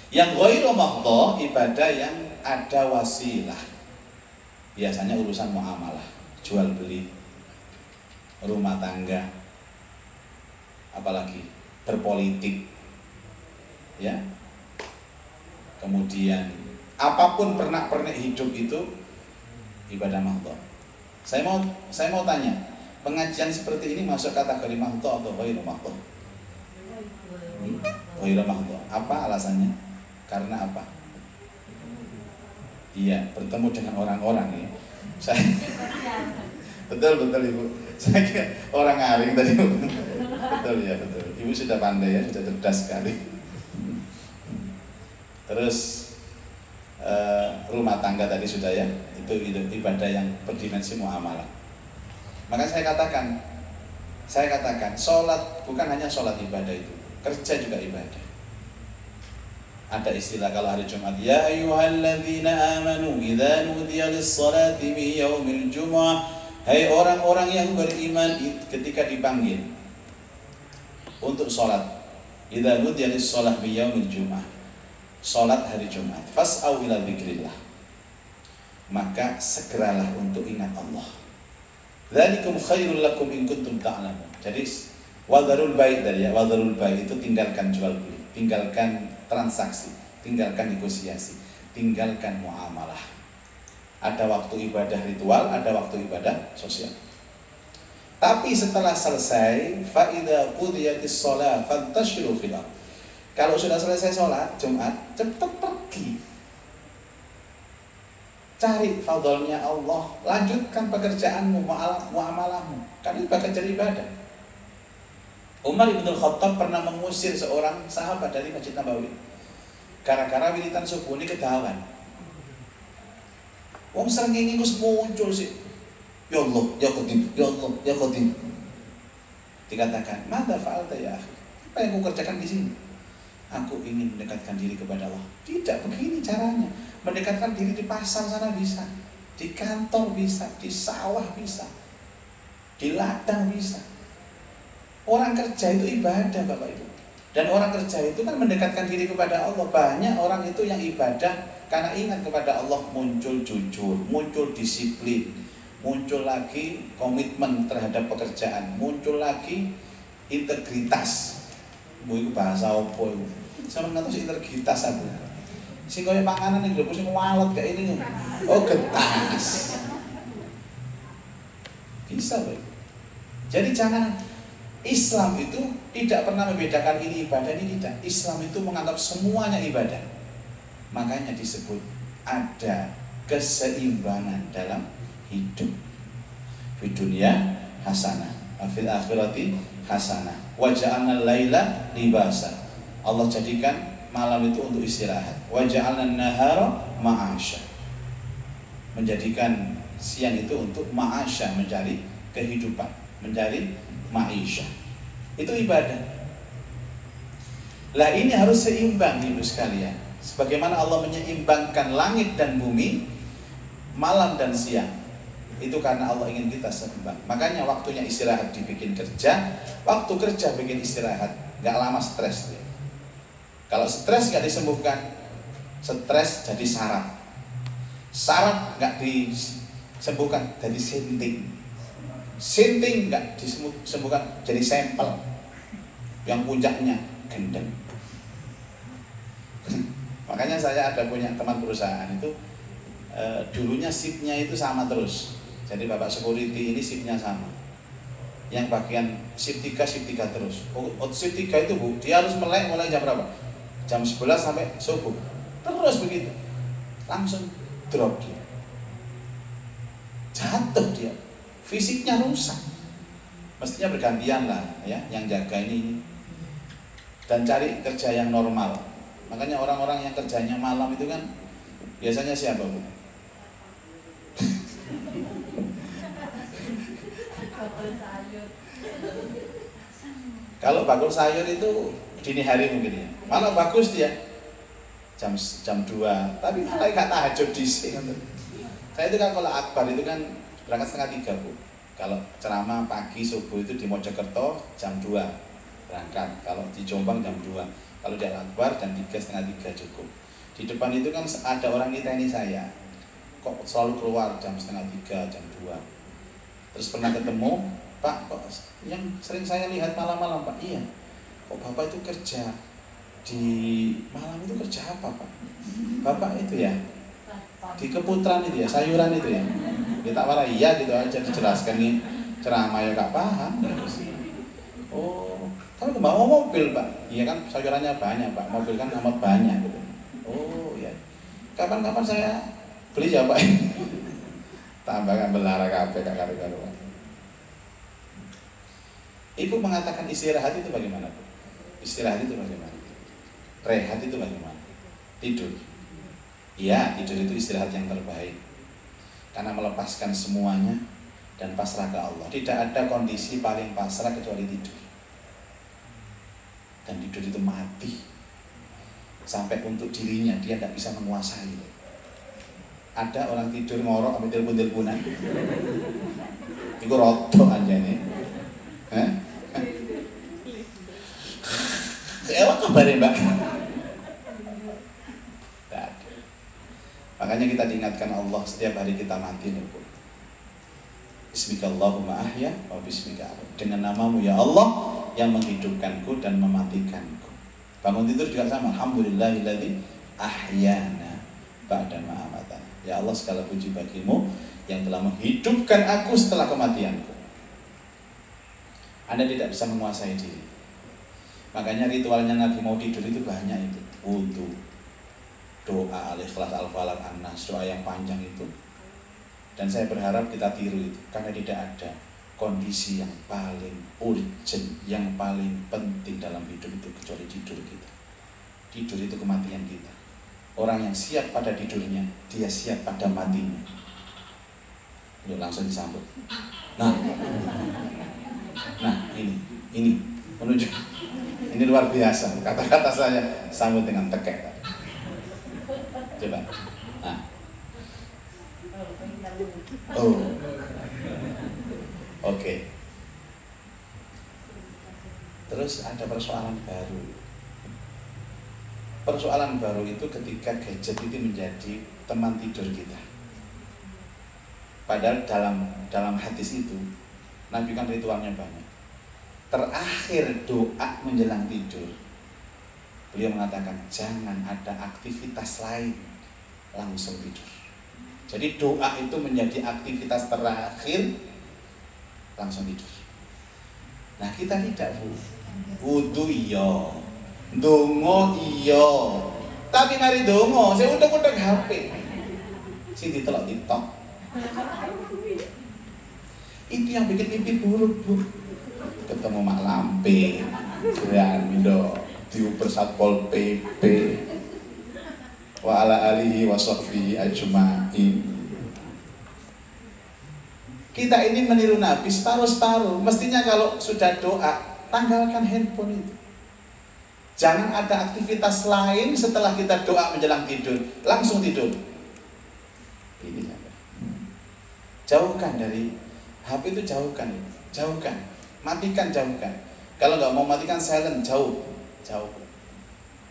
Yang ghairu mahdhah ibadah yang ada wasilah. Biasanya urusan muamalah, jual beli, rumah tangga, apalagi berpolitik, ya. Kemudian apapun pernak-pernik hidup itu ibadah mahdhah. Saya mau tanya, pengajian seperti ini masuk kategori mahdhah atau ghairu mahdhah? Ghairu mahdhah. Apa alasannya? Karena apa? Iya, bertemu dengan orang-orang ya. Saya betul Ibu. Saya kira orang ngaring tadi. Betul ya, betul. Ibu sudah pandai ya, sudah cerdas sekali. Terus rumah tangga tadi sudah ya, itu ibadah yang berdimensi muamalah. Maka saya katakan, sholat bukan hanya sholat ibadah itu, kerja juga ibadah. Ada istilah kalau hari Jumat, ya ayyuhalladzina amanu idza nudiya lis-shalati min yaumil jumu'ah. Hai orang-orang yang beriman, ketika dipanggil untuk sholat, idza nudiya lis-shalati min yaumil jumu'ah, sholat hari Jumat, fas'au ila dzikrillah, maka segeralah untuk ingat Allah. Dzalikum khairul lakum in kuntum ta'lamun. Jadi wadharul bai' tadi ya, wadharul bai' itu tinggalkan jual beli, tinggalkan transaksi, tinggalkan negosiasi, tinggalkan muamalah. Ada waktu ibadah ritual, ada waktu ibadah sosial. Tapi setelah selesai, fa idza qudiyatis shalah fantashiru fil ardh. Kalau sudah selesai sholat Jumat, cepat pergi, cari fadlnya Allah, lanjutkan pekerjaanmu, muamalahmu. Kan itu bagian dari ibadah. Umar bin Khattab pernah mengusir seorang sahabat dari Masjid Nabawi gara-gara wiritan subuh ini kedawan. Wong srengenge iku muncul sih. Ya Allah, ya Qadim, ya Allah, ya Qadim. Dikatakan, "Madza fa'alta ya akhi?" Apa yang kau kerjakan di sini? Aku ingin mendekatkan diri kepada Allah. Tidak begini caranya. Mendekatkan diri di pasar sana bisa, di kantor bisa, di sawah bisa, di ladang bisa. Orang kerja itu ibadah Bapak Ibu. Dan orang kerja itu kan mendekatkan diri kepada Allah. Banyak orang itu yang ibadah karena ingat kepada Allah, muncul jujur, muncul disiplin, muncul lagi komitmen terhadap pekerjaan, muncul lagi integritas. Bu itu bahasa opo itu? Sama ngerti integritas aku. Sing koyo panganan ning lho sing walot kayak ini. Oh, getas. Bisa, Pak. Jadi jangan, Islam itu tidak pernah membedakan ini ibadah, ini tidak. Islam itu menganggap semuanya ibadah. Makanya disebut ada keseimbangan dalam hidup. Di dunia hasanah, fil akhirati hasanah. Wa ja'alna laila libasa. Allah jadikan malam itu untuk istirahat. Wa ja'alna nahara ma'asya. Menjadikan siang itu untuk ma'asya, mencari kehidupan, mencari ma'isyah. Itu ibadah. Lah ini harus seimbang Ibu sekalian. Sebagaimana Allah menyeimbangkan langit dan bumi, malam dan siang. Itu karena Allah ingin kita seimbang. Makanya waktunya istirahat dibikin kerja, waktu kerja bikin istirahat. Gak lama stres dia. Kalau stres gak disembuhkan, stres jadi saraf. Saraf gak disembuhkan, jadi sinting. Sinting nggak disembuhkan jadi sampel yang puncaknya gendeng. Makanya saya ada punya teman perusahaan itu dulunya shiftnya itu sama terus. Jadi Bapak security ini shiftnya sama. Yang bagian shift 3 terus. Shift 3 itu Bu, dia harus mulai jam berapa? Jam 11 sampai subuh. Terus begitu. Langsung drop dia. Jatuh dia. Fisiknya rusak. Mestinya bergantian lah ya, yang jaga ini. Dan cari kerja yang normal. Makanya orang-orang yang kerjanya malam itu kan biasanya siapa Bu? Kalau bakul sayur itu dini hari mungkin ya. Malah bagus dia jam 2, tapi malah gak tahajud di sini. Saya itu kan kalau akbar itu kan berangkat setengah 3 Bu. Kalau ceramah pagi subuh itu di Mojokerto jam 2 berangkat. Kalau di Jombang jam 2. Kalau di Al-Akbar jam 3, setengah 3 cukup. Di depan itu kan ada orang ini saya. Kok selalu keluar jam setengah 3, jam 2. Terus pernah ketemu, Pak, kok yang sering saya lihat malam-malam Pak? Iya. Kok Bapak itu kerja di malam itu kerja apa Pak? Bapak itu ya di keputran itu ya, sayuran itu ya. Kita marah iya gitu aja dijelaskan nih ceramah ya gak paham. Oh, kamu bawa mobil Pak? Iya kan sayurannya banyak Pak, mobil kan amat banyak gitu. Oh iya. Kapan-kapan saya beli ya Pak? Tambahkan belara kabeh gak karu-karuan. Ibu mengatakan istirahat itu bagaimana Bu? Istirahat itu bagaimana? Rehat itu bagaimana? Tidur. Iya, tidur itu istirahat yang terbaik. Karena melepaskan semuanya dan pasrah ke Allah. Tidak ada kondisi paling pasrah kecuali tidur. Dan tidur itu mati. Sampai untuk dirinya dia tidak bisa menguasai. Ada orang tidur ngorok sampai telepon-teleponan. Itu rotok aja nih. Elok kabarnya Mbak. Makanya kita diingatkan Allah setiap hari kita mati nih Bu. Bismikallahumma ahya wa bismika amut. Dengan namamu ya Allah yang menghidupkanku dan mematikanku. Bangun tidur juga sama. Alhamdulillahilladzi ahyana ba'da ma amatana. Ya Allah segala puji bagimu yang telah menghidupkan aku setelah kematianku. Anda tidak bisa menguasai diri. Makanya ritualnya Nabi mau tidur itu banyak itu. Wudu, doa al-ikhlas, al-falaq, an-nas, doa yang panjang itu. Dan saya berharap kita tiru itu. Karena tidak ada kondisi yang paling urgent, yang paling penting dalam hidup itu kecuali tidur kita. Tidur itu kematian kita. Orang yang siap pada tidurnya, dia siap pada matinya. Yuk langsung disambut. Nah ini menuju. Ini luar biasa. Kata-kata saya sambut dengan tekek. Coba. Nah. Oh. Oke. Terus ada persoalan baru. Persoalan baru itu ketika gadget itu menjadi teman tidur kita. Padahal dalam hadis itu Nabi kan ritualnya banyak. Terakhir doa menjelang tidur, beliau mengatakan jangan ada aktivitas lain, langsung tidur. Jadi doa itu menjadi aktivitas terakhir, langsung tidur. Nah kita tidak Bu. Wudu iya, ndonga iya, tapi mari ndonga, saya utek-utek HP, sing ditelok TikTok. Itu yang bikin mimpi buruk Bu. Ketemu Mak Lampe, Grando, diuber Satpol PP, wa ala alihi wa sahbihi ajma'in. Kita ini meniru Nabi separuh-separuh. Mestinya kalau sudah doa, tanggalkan handphone itu. Jangan ada aktivitas lain setelah kita doa menjelang tidur, langsung tidur. Ini sampai. Jauhkan dari HP itu, jauhkan. Matikan, jauhkan. Kalau nggak mau matikan, silent, jauh.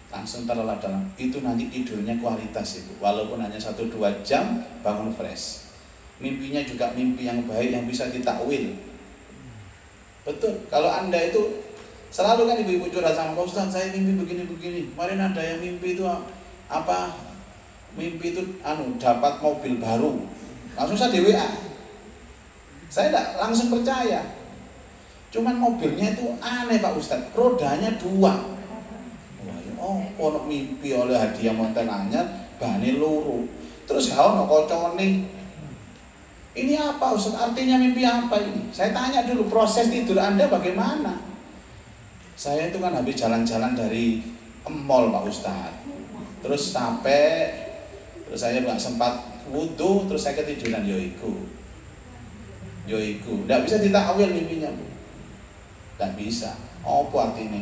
Langsung terlelap dalam. Itu nanti tidurnya kualitas itu. Walaupun hanya 1-2 jam, bangun fresh. Mimpinya juga mimpi yang baik yang bisa ditakwil. Betul. Kalau Anda itu selalu kan ibu-ibu curhat sama Pak Ustaz, saya mimpi begini-begini. Kemarin ada yang mimpi itu apa? Mimpi itu dapat mobil baru. Langsung saya di WA. Saya tidak langsung percaya. Cuman mobilnya itu aneh Pak Ustadz, rodanya 2. Ono mimpi oleh hadiah monten anyar, bane loro. Terus ono kocone. Ini apa Ustadz? Artinya mimpi apa ini? Saya tanya dulu, proses tidur Anda bagaimana? Saya itu kan habis jalan-jalan dari mall Pak Ustadz. Terus capek, terus saya nggak sempat wudu, terus saya ketiduran yoiku. Tidak bisa ditakwil mimpinya Bu. Tidak bisa. Apa artine?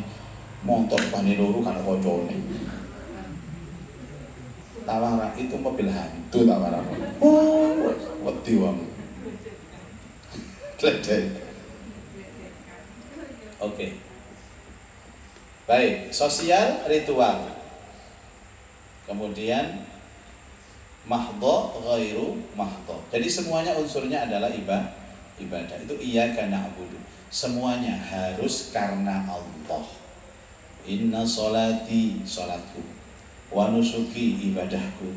Motor bane loro kan koncone. Tawara itu mobil hantu tawara. Oh, wedi wong. Oke. Baik, sosial ritual. Kemudian mahdho ghairu mahdho. Jadi semuanya unsurnya adalah ibadah. Itu iyyaka na'budu. Semuanya harus karena Allah. Inna sholati sholatku, wa nusuki ibadahku,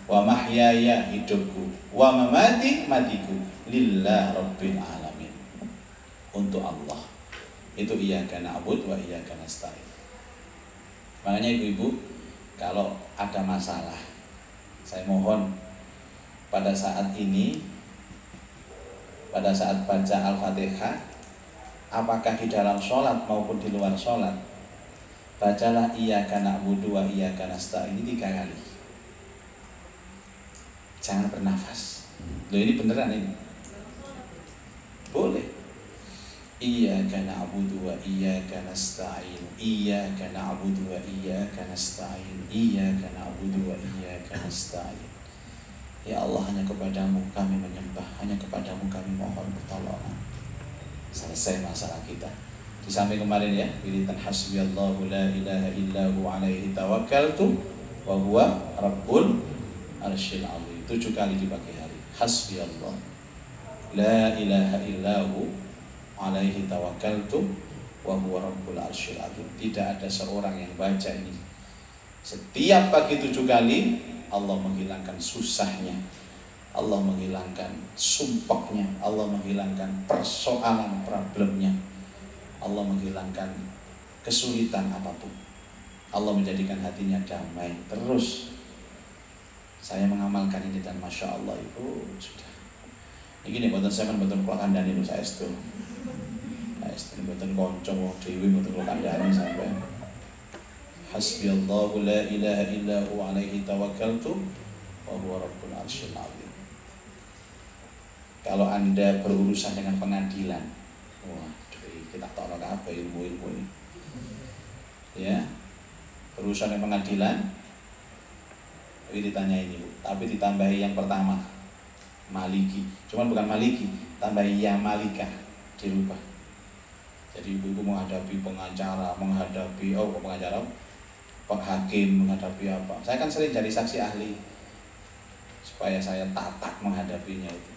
wa mahyaya hidupku, wa mamati matiku lillah rabbil alamin. Untuk Allah. Itu iyyaka na'budu wa iyyaka nasta'in. Makanya ibu-ibu, kalau ada masalah, saya mohon pada saat ini, pada saat baca Al-Fatihah, apakah di dalam sholat maupun di luar sholat, bacalah iyyaka na'budu wa iyyaka nasta'in ini 3 kali. Jangan bernafas. Loh, ini beneran ini. Boleh. Iyyaka na'budu wa iyyaka nasta'in. Iyyaka na'budu wa iyyaka nasta'in. Iyyaka na'budu wa iyyaka nasta'in. Ya Allah, hanya kepadamu kami menyembah, hanya kepadamu kami mohon pertolongan. Selesai masalah kita. Di samping kemarin ya, wiridan hasbiyallahu la ilaha illahu alaihi tawakkaltu wa huwa rabbul arsyil azim. 7 kali di pagi hari. Hasbiyallah la ilaha illahu alaihi tawakkaltu wa huwa rabbul arsyil azim. Tidak ada seorang yang baca ini setiap pagi 7 kali, Allah menghilangkan susahnya, Allah menghilangkan sumpahnya, Allah menghilangkan persoalan problemnya, Allah menghilangkan kesulitan apapun. Allah menjadikan hatinya damai. Terus saya mengamalkan ini dan masya Allah itu sudah. Ini buatan saya kan buatan kula kandhani itu saya itu. Saya itu buatan konco dewi buatan kula kandhani sampai. Hasbiyallahu la ilaha illahu alaihi tawakkaltu wa huwa rabbul arsyil azim. Kalau Anda berurusan dengan pengadilan, wah, kita tahu apa ilmu-ilmu ini. Ya, berurusan dengan pengadilan, tapi ditanya ini, tapi ditambahi yang pertama, Maliki. Cuman bukan Maliki, tambahi ya Malika, dirubah. Jadi ibu-ibu menghadapi pengacara, menghadapi pengacara, hakim, menghadapi apa. Saya kan sering jadi saksi ahli supaya saya tatak menghadapinya itu.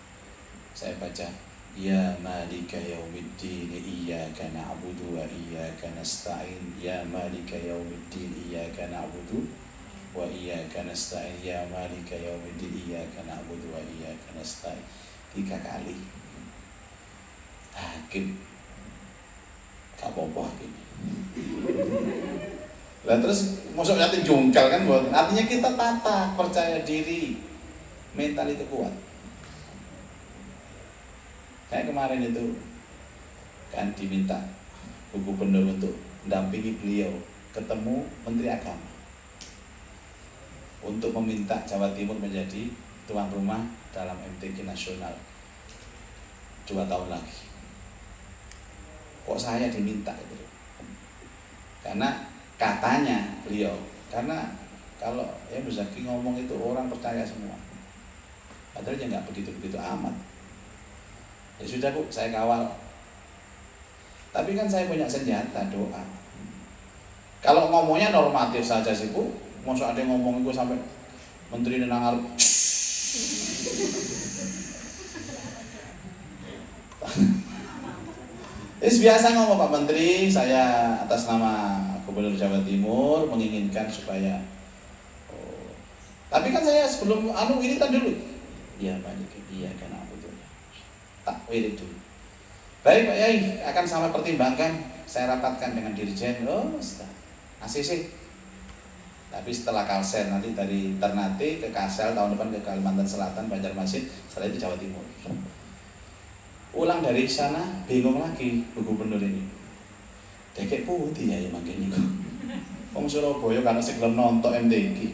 Saya baca ya malika yaumiddin iyyaka na'budu wa iyyaka nasta'in. Ya malika yaumiddin iyyaka na'budu wa iyyaka nasta'in. Ya malika yaumiddin iyyaka na'budu wa iyyaka nasta'in. 3 kali. Hakim gak apa-apa hakim. Lah terus masuk yatim jungkal kan, artinya kita tata, percaya diri, mental itu kuat. Kayak kemarin itu kan diminta Bu Gubernur untuk mendampingi beliau ketemu Menteri Agama untuk meminta Jawa Timur menjadi tuan rumah dalam MTQ nasional 2 tahun lagi. Kok saya diminta itu? Karena katanya beliau, karena kalau ya Muzaki ngomong itu orang percaya semua, padahal ya nggak begitu amat. Ya sudah Bu, saya kawal. Tapi kan saya punya senjata, doa. Kalau ngomongnya normatif saja sih Bu, masa ada yang ngomong itu sampai menteri nang arep. Biasa ngomong Pak Menteri, saya atas nama Gubernur Jawa Timur menginginkan supaya tapi kan saya sebelum wiridan dulu. Ya balik iya kan aku tuh. Tak wirid dulu. Baik Pak Yai, akan sama pertimbangkan, saya rapatkan dengan Dirjen. ACC. Tapi setelah Kalsel nanti dari Ternate ke Kalsel, tahun depan ke Kalimantan Selatan, Banjarmasin, setelah itu Jawa Timur. Ulang dari sana bingung lagi Bu Gubernur ini. Dekek putih ya makin niku. Wong Surabaya kan sing gelem nonton MTQ.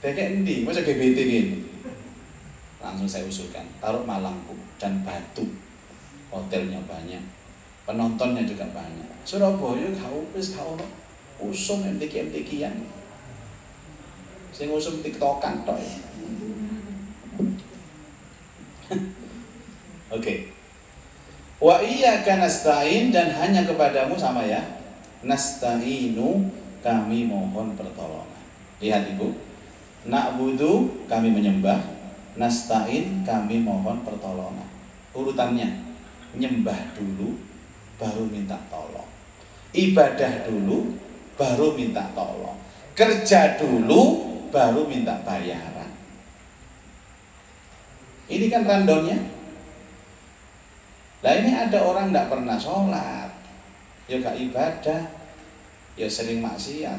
Dekek endi? Masa GBT gini. Langsung saya usulkan, taruh Malang Bu, dan Batu. Hotelnya banyak. penontonnya juga banyak. Surabaya wis gak ono usum MTQ-MTQ-an. Sing usum TikTokan tok. Oke. Wa iyyaka nasta'in, dan hanya kepadamu sama ya. Nasta'inu, kami mohon pertolongan. Lihat Ibu. Na'budu, kami menyembah. Nasta'in, kami mohon pertolongan. Urutannya, nyembah dulu baru minta tolong. Ibadah dulu baru minta tolong. Kerja dulu baru minta bayaran. Ini kan randonnya. Lah ini ada orang tidak pernah sholat, ya gak ibadah, ya sering maksiat.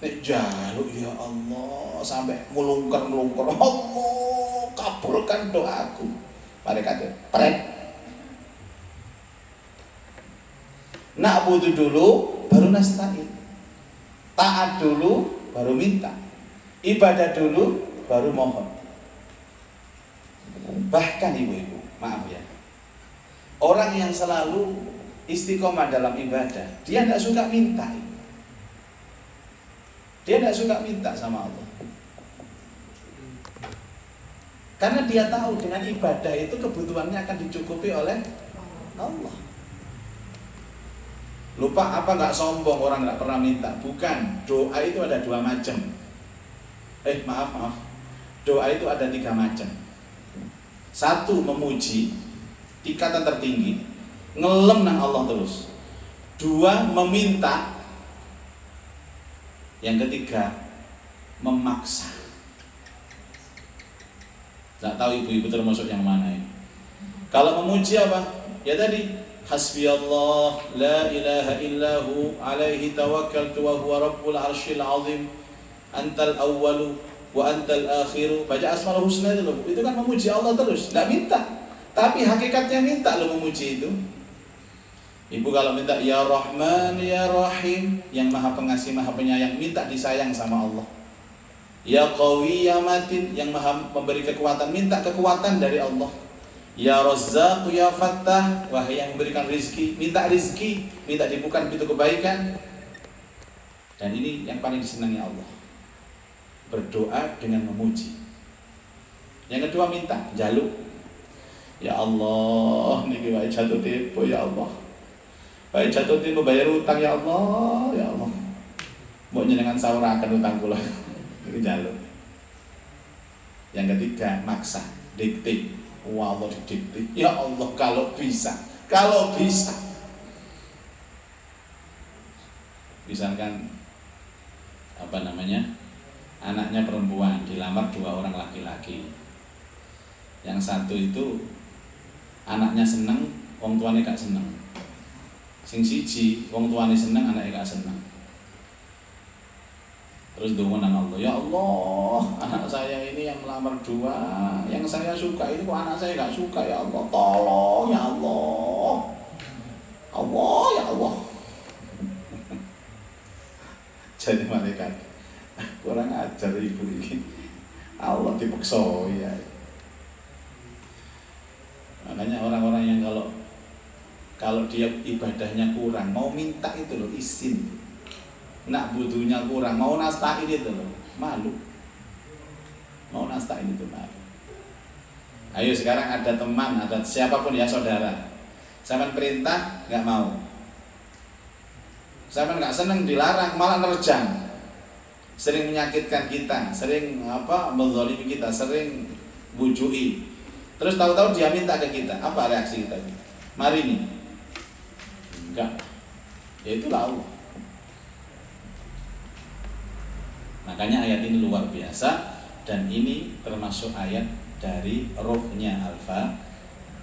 Nek jaluk ya Allah sampai melungker, Allah kabulkan doaku. Mereka itu pret. Na'budu dulu baru nasta'in. Taat dulu baru minta. Ibadah dulu baru mohon. Bahkan ibu-ibu, maaf ya, orang yang selalu istiqomah dalam ibadah, dia tidak suka minta. Dia tidak suka minta sama Allah. Karena dia tahu dengan ibadah itu kebutuhannya akan dicukupi oleh Allah. Lupa apa nggak sombong orang nggak pernah minta? Bukan, doa itu ada dua macam. Maaf. Doa itu ada 3 macam. 1, memuji, tingkatan tertinggi, ngelem nang Allah terus. 2, meminta. Yang ketiga, memaksa. Nggak tahu ibu-ibu termasuk yang mana ini. Kalau memuji apa? Ya tadi, hasbiyallah la ilaha illahu alaihi tawakkaltu wa huwa rabbul arsyil azim antal awwalu wa antal akhiru. Baca asmaul husna itu loh. Itu kan memuji Allah terus, enggak minta. Tapi hakikatnya minta lo memuji itu. Ibu kalau minta ya Rahman ya Rahim, yang Maha Pengasih Maha Penyayang, minta disayang sama Allah. Ya Qawi ya Matin, yang Maha memberi kekuatan, minta kekuatan dari Allah. Ya Razzaq ya Fattah, wahai yang memberikan rizki, minta rizki, minta dibuka pintu kebaikan. Dan ini yang paling disenangi Allah, berdoa dengan memuji. Yang kedua minta, jaluk. Ya Allah, niki wae jatuh tempo ya Allah. Wae jatuh tempo bayar utang ya Allah, ya Allah. Mbok njenengan sawuraken utang kula. Iki jaluk. Yang ketiga maksa, dikte. Wah Allah didikte. Ya Allah kalau bisa. Misalkan anaknya perempuan dilamar 2 orang laki-laki. Yang satu itu anaknya seneng, wong tuane gak seneng. Sing siji wong tuane seneng, anaknya gak seneng. Terus donga nang Allah, ya Allah, anak saya ini yang melamar 2, yang saya suka ini kok anak saya gak suka, ya Allah, tolong ya Allah. Allah ya Allah. Jadi malaikat, kurang ajar ibu ini. Allah dipaksa ya. Makanya orang-orang yang kalau dia ibadahnya kurang, mau minta itu loh, izin. Nak butuhnya kurang, mau nasta'in itu loh, malu. Mau nasta'in itu malu. Ayo sekarang ada teman, ada siapapun ya saudara, sampean perintah nggak mau, sampean nggak seneng dilarang, malah nerjang, sering menyakitkan kita, sering menzalimi kita, sering bujui. Terus tahu-tahu dia minta ke kita, apa reaksi kita? Mari nih, enggak, ya itulah Allah. Makanya ayat ini luar biasa, dan ini termasuk ayat dari rohnya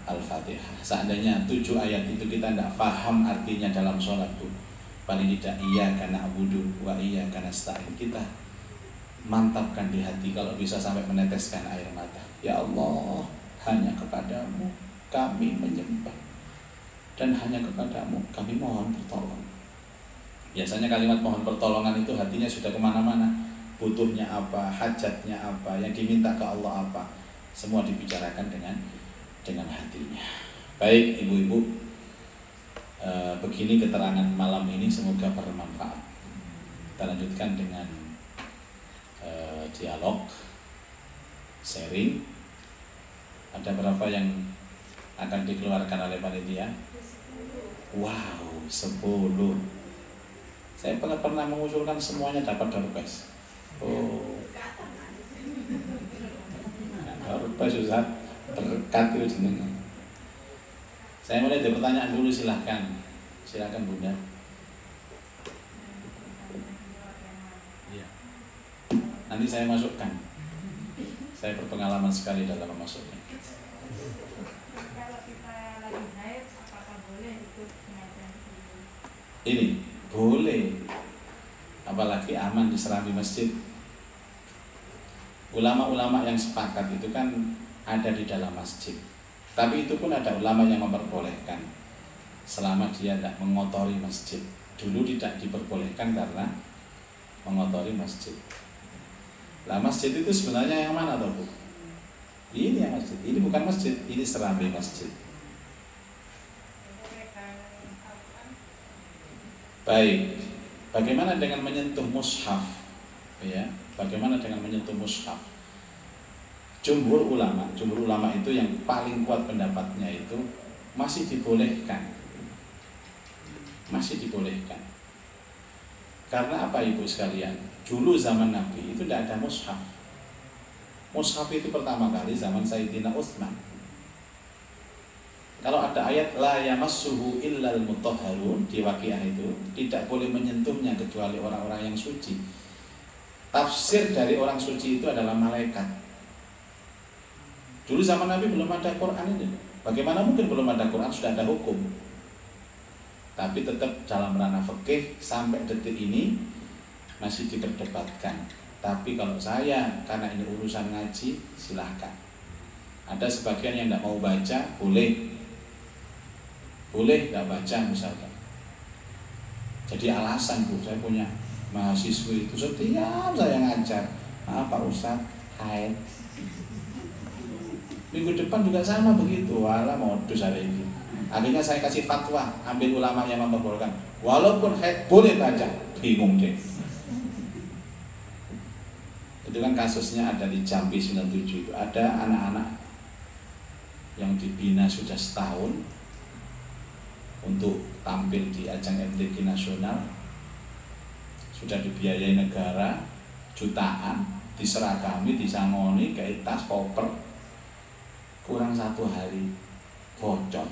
Al-Fatihah. Seandainya 7 ayat itu kita tidak paham artinya dalam sholat tuh, paling tidak iyyaka na'budu wa iyyaka nasta'in, kita mantapkan di hati, kalau bisa sampai meneteskan air mata. Ya Allah, hanya kepadamu kami menyembah, dan hanya kepadamu kami mohon pertolongan. Biasanya kalimat mohon pertolongan itu hatinya sudah kemana-mana, butuhnya apa, hajatnya apa, yang diminta ke Allah apa, semua dibicarakan dengan hatinya. Baik ibu-ibu, Begini keterangan malam ini, semoga bermanfaat. Kita lanjutkan dengan dialog, sharing. Ada berapa yang akan dikeluarkan oleh panitia? Wow, 10. Saya pernah mengusulkan semuanya dapat door prize. Oh, door prize susah berkat itu jenenge. Saya mulai dari pertanyaan dulu, silahkan Bunda. Nanti saya masukkan. Saya berpengalaman sekali dalam memasuknya. Kalau kita lagi haid, apakah boleh ikut pengajian? Ini boleh, apalagi aman di serambi masjid. Ulama-ulama yang sepakat itu kan ada di dalam masjid. Tapi itu pun ada ulama yang memperbolehkan selama dia tidak mengotori masjid. Dulu tidak diperbolehkan karena mengotori masjid. Lah masjid itu sebenarnya yang mana toh Bu? Ini yang masjid. Ini bukan masjid, ini serambi masjid. Baik. Bagaimana dengan menyentuh mushaf? Ya, bagaimana dengan menyentuh mushaf? Jumhur ulama itu yang paling kuat pendapatnya itu masih dibolehkan. Masih dibolehkan. Karena apa Ibu sekalian? Dulu zaman Nabi itu tidak ada mushaf. Mushaf itu pertama kali zaman Sayyidina Utsman. Kalau ada ayat la yamassuhu illal mutahharun di Waqiah itu tidak boleh menyentuhnya kecuali orang-orang yang suci. Tafsir dari orang suci itu adalah malaikat. Dulu zaman Nabi belum ada Quran ini. Bagaimana mungkin belum ada Quran sudah ada hukum? Tapi tetap dalam ranah fikih sampai detik ini masih diperdebatkan. Tapi kalau saya, karena ini urusan ngaji, silahkan. Ada sebagian yang tidak mau baca, boleh tidak baca misalkan. Jadi alasan Bu, saya punya mahasiswi itu setiap saya ngajar, Pak Ustadz, haid. Minggu depan juga sama begitu, walah modus hari ini. Akhirnya saya kasih fatwa, ambil ulama yang memperbolehkan. Walaupun haid boleh baca, bingung deh. Itu kan kasusnya ada di Jambi 97 itu. Ada anak-anak yang dibina sudah setahun untuk tampil di ajang MTQ nasional. Sudah dibiayai negara jutaan, diseragami, disangoni, kayak tas, koper. Kurang 1 hari bocor,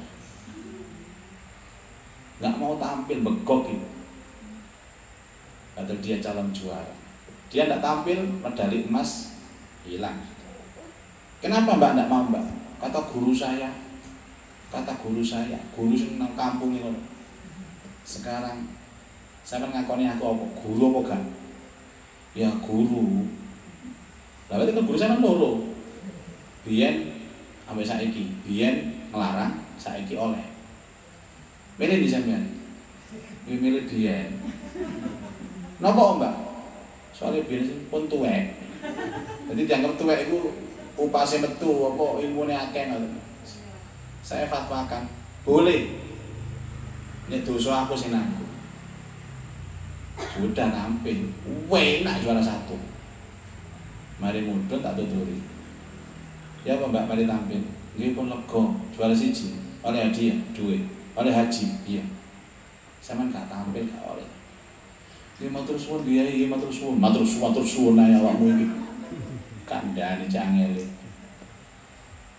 nggak mau tampil, begok itu. Atau dia calon juara, dia nggak tampil, medali emas hilang. Kenapa Mbak nggak mau Mbak? Kata guru saya, guru senang kampung itu. Sekarang saya ngakoni aku apa? Guru apa kan? Ya guru. Lalu itu guru saya kan loro. Biyen sampai saiki, biyen ngelarang, saiki oleh. Milih di sampean. Milih biyen. Napa Mbak? Soalnya biyen pun tuwek. Jadi dianggap tuwek itu upase metu apa ilmune akeh ngoten. Saya fatwakan, boleh. Nek dosa aku sing nanggung. Sudah tampil, enak juara 1. Mari mudhun tak tuturi. Ya Mbak, mari tampil. Nggih pun lega, juara 1, oleh hadiah, duit, oleh haji, iya. Sampeyan gak tampil gak oleh. Nggih matur suwun Kyai, matur suwun ae awakmu iki. Kandhane cangele.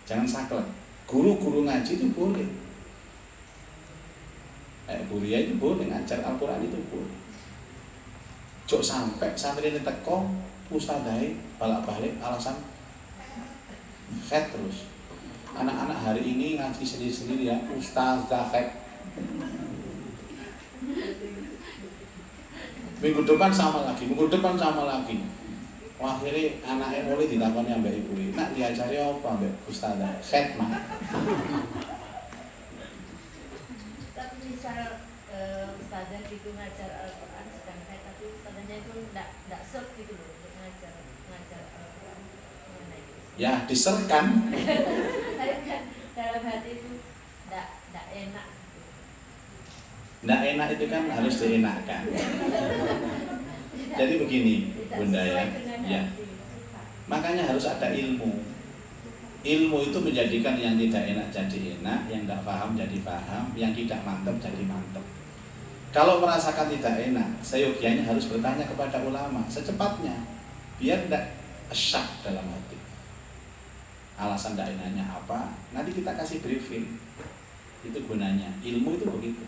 Jangan saklek. Guru-guru ngaji itu boleh. Buria itu boleh ngajar Al-Quran itu boleh. Jok sampai santri ini teko, ustadzai balik-balik alasan head terus. Anak-anak hari ini ngaji sendiri-sendiri ya, ustadzah head. Minggu depan sama lagi. Akhirnya anaknya mulai ditakoni ambek ibu. Nak diajari apa ambek ustadzah head mah. Tapi misal ustadzah itu ngajar Al-Quran sedang haid, tapi ustadzahnya itu tidak serp gitu loh untuk ngajar Al-Quran. Ya diserkan. Dalam hati itu tidak enak. Nggak enak itu kan harus dienakkan. Jadi begini, Bunda ya, ya. Makanya harus ada ilmu. Ilmu itu menjadikan yang tidak enak jadi enak, yang tidak paham jadi paham, yang tidak mantap jadi mantap. Kalau merasakan tidak enak, seyogianya harus bertanya kepada ulama secepatnya, biar tidak syak dalam hati. Alasan tidak enaknya apa? Nanti kita kasih briefing. Itu gunanya. Ilmu itu begitu.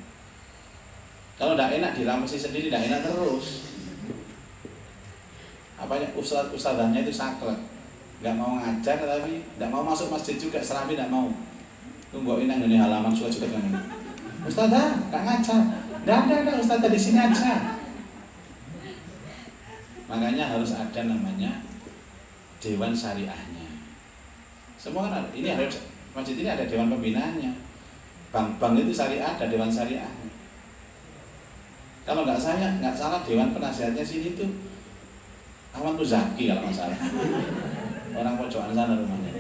Kalau tidak enak diramasi sendiri, tidak enak terus. Apanya ustadzahnya itu saklek, nggak mau ngajar tapi nggak mau masuk masjid juga, serambi nggak mau. Tungguin nang ini halaman suka kan. Ustadzah nggak ngajar, nggak ustadzah di sini aja. Makanya harus ada namanya dewan syariahnya. Semua kan ada. Ini harus masjid ini ada dewan pembinaannya. Bank itu syariah, ada dewan syariahnya. Kalau nggak salah dewan penasihatnya sini tuh Ahmad Muzaki kalau nggak salah. Orang pojokan sana rumahnya.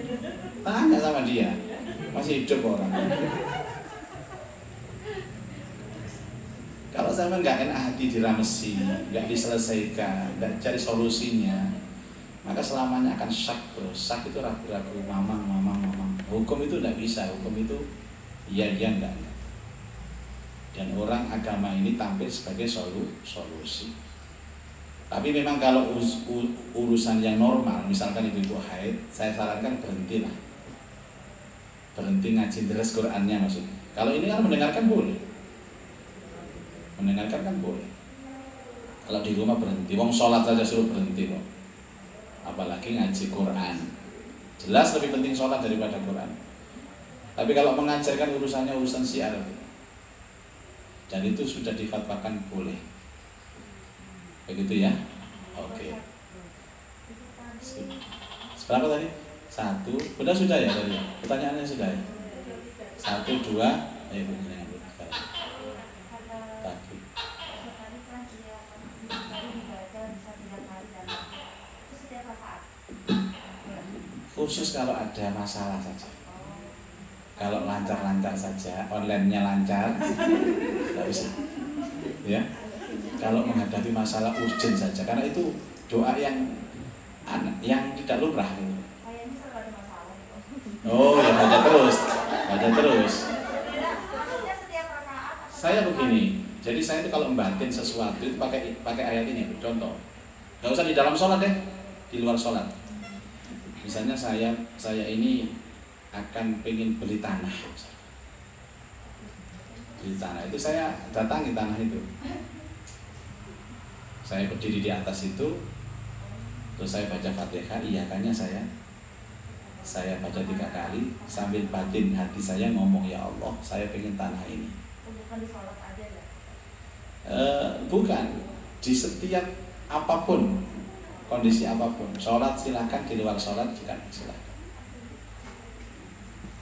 Tanya sama dia, masih hidup orang. Kalau sama nggak enak hati diramesi, nggak diselesaikan, nggak cari solusinya, maka selamanya akan syak terus. Syak itu ragu-ragu, mamang. Hukum itu nggak bisa, hukum itu iya enggak. Dan orang agama ini tampil sebagai solusi. Tapi memang kalau urusan yang normal, misalkan ibu-ibu haid, saya sarankan berhentilah. Berhenti ngaji deres Qur'annya maksudnya. Kalau ini kan mendengarkan boleh. Mendengarkan kan boleh. Kalau di rumah berhenti, wong sholat saja suruh berhenti loh. Apalagi ngaji Qur'an. Jelas lebih penting sholat daripada Qur'an. Tapi kalau mengajarkan urusannya urusan syiar, dan itu sudah difatwakan boleh. Begitu ya? Oke. Berapa tadi? 1. Udah sudah ya tadi? Pertanyaannya sudah ya? 1, 2. Ayo Bu. Tadi. Khusus kalau ada masalah saja. Kalau lancar-lancar saja, online-nya lancar, tidak bisa. Ya. Kalau menghadapi masalah urgent saja, karena itu doa yang tidak lumrah gitu. Oh ya, baca terus. Saya begini, jadi saya itu kalau membatin sesuatu itu pakai ayat ini, contoh. Nggak usah di dalam sholat deh, di luar sholat. Misalnya saya ini akan pengen beli tanah. Beli tanah itu saya datangi tanah itu. Saya berdiri di atas itu, terus saya baca Fatihah, iyakannya saya baca 3 kali sambil batin hati saya ngomong, ya Allah, saya pengen tanah ini. Bukan di sholat aja ya? Bukan, di setiap apapun, kondisi apapun. Sholat silakan, di luar sholat juga silakan.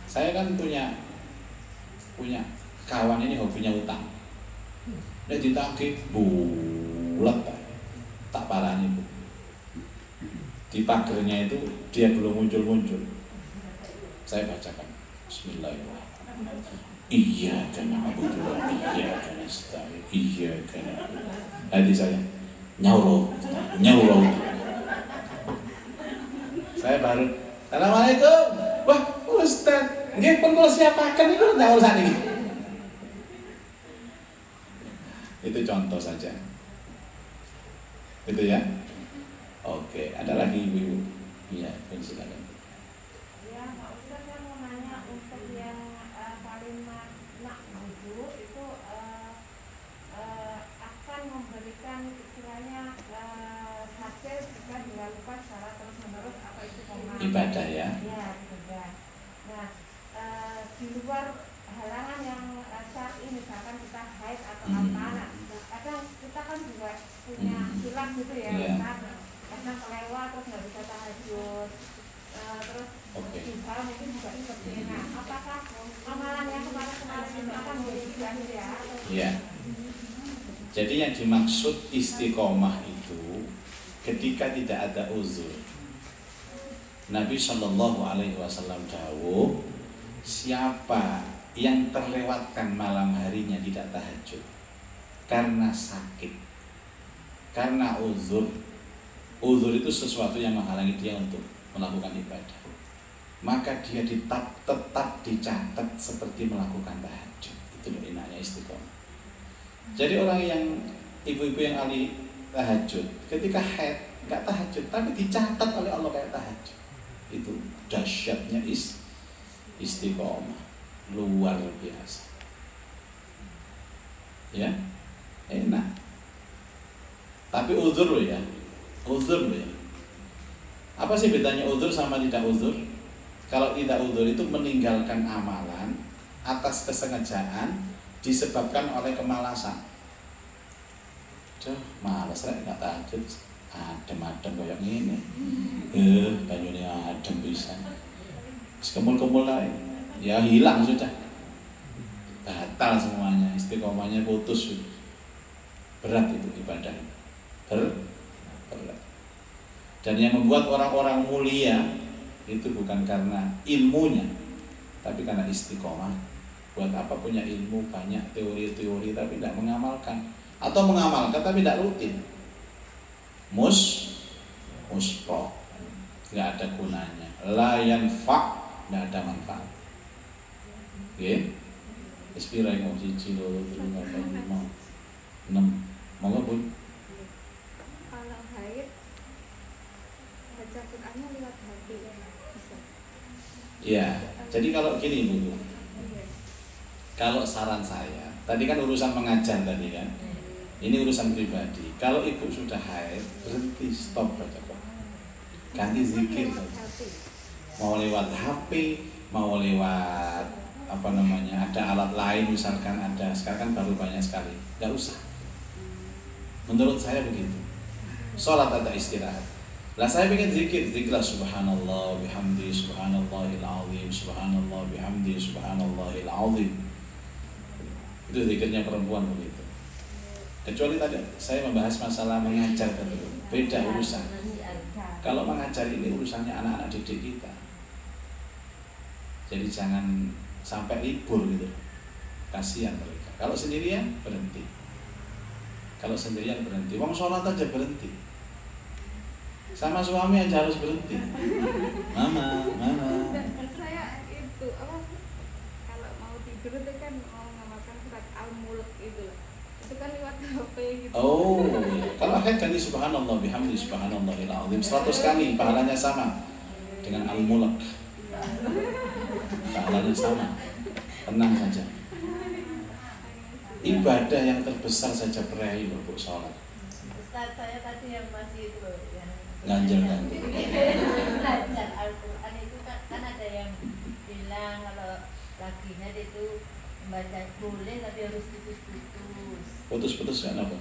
Saya kan punya kawan ini hobinya utang. Dia ditagih bulat, tak parahnya Bu. Di pagernya itu dia belum muncul. Saya bacakan Bismillahirrahmanirrahim. Iyyaka na'budu wa iyyaka nasta'in. Iyyaka na'budu. Hati saya nyauro. Saya baru Assalamualaikum. Wah, Ustaz. Nggih pun kula siapaken niku ndak urusan iki. Itu contoh saja. Gitu ya. Oke, ada lagi Ibu? Iya, silakan. Ya, Pak Ustaz, saya mau nanya untuk yang kalimat na'budu itu akan memberikan istilahnya hasil jika dilakukan secara terus-menerus apa itu Ibadah ya. Ya, ibadah. Nah, di luar halangan yang syar'i, misalkan kita haid atau apa, kadang kita kan juga punya hilang gitu ya, kadang kelewat terus nggak bisa tahajud, terus juga mungkin juga seperti ini. Nah, apakah amalan yang kemarin itu akan berubah ya? Iya. Jadi yang dimaksud istiqomah itu ketika tidak ada uzur. Nabi Shallallahu Alaihi Wasallam dawuh, siapa yang terlewatkan malam harinya tidak tahajud, karena sakit, karena uzur. Uzur itu sesuatu yang menghalangi dia untuk melakukan ibadah. Maka dia tetap dicatat seperti melakukan tahajud. Itu loh enaknya istiqomah. Jadi orang yang ibu-ibu yang ahli tahajud, ketika haid nggak tahajud, tapi dicatat oleh Allah kayak tahajud. Itu dahsyatnya istiqomah, luar biasa. Ya, enak. Tapi uzur loh ya, uzur loh ya. Apa sih bedanya uzur sama tidak uzur? Kalau tidak uzur itu meninggalkan amalan atas kesengajaan disebabkan oleh kemalasan. Duh, malas rek nggak tahajud, adem-adem kayak gini. Banyune adem bisa. Kemul-kemul lah, ya hilang sudah. Batal semuanya, istiqomahnya putus. Berat itu ibadah. Berat. Dan yang membuat orang-orang mulia itu bukan karena ilmunya, tapi karena istiqomah. Buat apa punya ilmu banyak teori-teori tapi tidak mengamalkan, atau mengamalkan tapi tidak rutin. Muspro, nggak ada gunanya. La yanfa', nggak ada manfaat. Oke? Ispira yang siji loro telu papat lima enam. Monggo Bu. Kalau haid baca Qur'annya lewat HP bisa. Ya, jadi kalau gini Bu. Kalau saran saya, tadi kan urusan mengajar tadi kan. Ini urusan pribadi. Kalau ibu sudah haid, berhenti, stop baca Quran. Ganti zikir saja. Mau lewat HP, mau lewat ada alat lain misalkan ada. Sekarang kan baru banyak sekali. Nggak usah. Menurut saya begitu. Sholat atau istirahat. Lah saya pengen zikirlah subhanallah bihamdi subhanallahil azim, subhanallah bihamdi subhanallahil azim. Itu zikirnya perempuan begitu. Kecuali tadi saya membahas masalah mengajar tadi, beda urusan. Kalau mengajar ini urusannya anak-anak didik kita. Jadi jangan sampai libur gitu. Kasihan mereka. Kalau sendirian berhenti. Wong sholat aja berhenti. Sama suami aja harus berhenti. Mama. Saya itu kalau mau tidur itu kan mau ngamalkan surat Al-Mulk itu kan lewat HP gitu. Oh, iya. Kalau akhir ganti subhanallah bihamdi subhanallahil azim 100 kali, pahalanya sama dengan Al-Mulk. Pahalanya sama. Tenang saja. Ibadah yang terbesar saja peraih loh Bu, sholat. Ustaz, saya tadi yang masih itu loh yang Ganjel. belajar Al-Quran itu kan ada yang bilang kalau lakinya itu membaca boleh tapi harus Putus kan apa?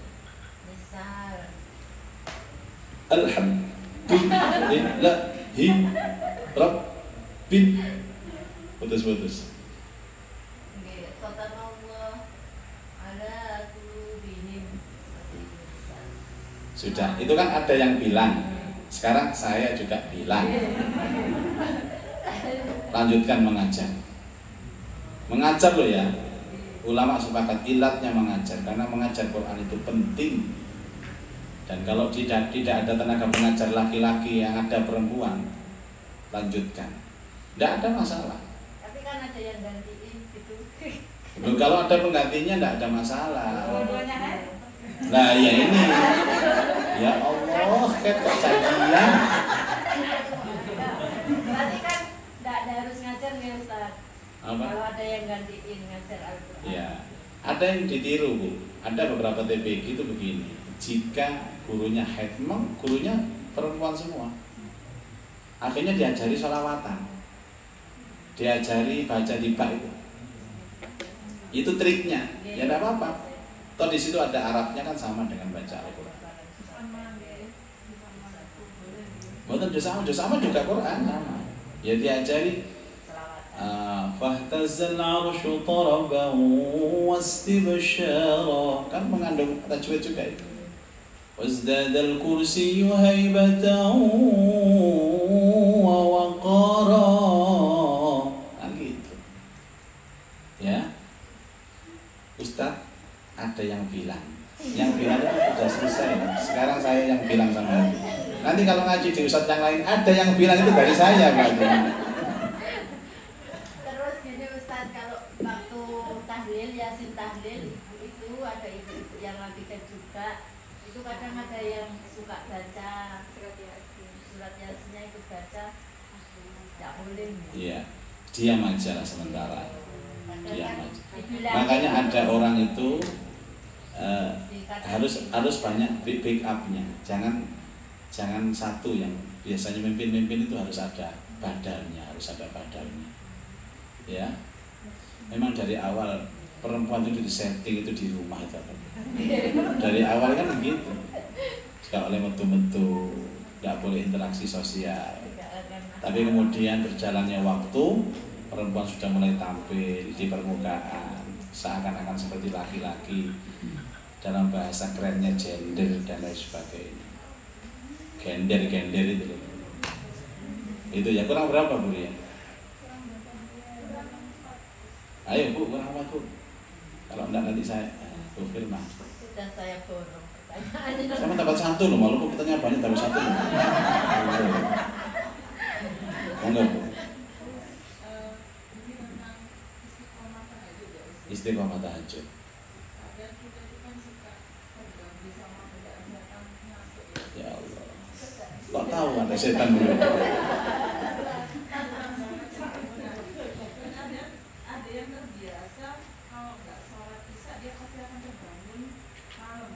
Misal Alhamdulillahi Rabbil. Putus. Sudah, itu kan ada yang bilang. Sekarang saya juga bilang. Lanjutkan mengajar. Mengajar loh ya. Ulama sepakat ilatnya mengajar, karena mengajar Quran itu penting. Dan kalau tidak ada tenaga pengajar laki-laki, yang ada perempuan, lanjutkan. Tidak ada masalah. Tapi kan ada yang gantiin gitu. Loh, kalau ada penggantinya tidak ada masalah. Nah ya ini, ya Allah, kayak kejadian. Berarti kan tidak harus ngajar nih Ustaz. Apa? Kalau ada yang gantiin ngajar Al-Quran. Ya, ada yang ditiru Bu. Ada beberapa TPG itu begini. Jika gurunya haid, memang gurunya perempuan semua. Akhirnya diajari sholawatan, diajari baca tiba itu. Itu triknya. Ya tidak apa-apa. Toh di situ ada Arabnya kan sama dengan baca Al-Quran. Bukan sama juga Quran sama. Ya diajari fahtazal arsyu taraban wastibsyara, kan mengandung tajwid juga itu. Wazdadal kursiyyu haibatan wa waqara. Kan gitu. Ya. Ustaz, ada yang bilang saya yang bilang sama Ibu. Nanti kalau ngaji di ustadz yang lain ada yang bilang itu dari saya berarti. Terus gini Ustadz, kalau waktu tahlil, yasin tahlil itu ada ibu-ibu yang lakukan juga. Itu kadang ada yang suka baca surat yasinnya itu baca, tidak boleh. Iya, diam aja lah sementara. Diam aja. Dibilang- Makanya ada orang itu harus banyak pick up-nya. Jangan satu yang biasanya mimpin itu harus ada badalnya, ya. Memang dari awal perempuan itu disetting itu di rumah itu. Dari awal kan begitu. Kalau oleh metu-metu, tidak boleh interaksi sosial. Tapi kemudian berjalannya waktu, perempuan sudah mulai tampil di permukaan, seakan-akan seperti laki-laki. Dalam bahasa kerennya gender dan lain sebagainya. Gender itu loh. Itu ya, kurang berapa Bu ya? Ayo Bu, kurang apa Bu? Kalau enggak nanti saya Bu Firman. Sudah saya borong pertanyaannya. Sama dapat satu loh, malu Bu pertanyaan banyak dapat satu loh. Enggak Bu. Istiqomah tahajud. Ya Allah. Kok tahu ada setan dulu? Ada yang terbiasa kalau nggak sholat isya dia pasti akan terbangun malam.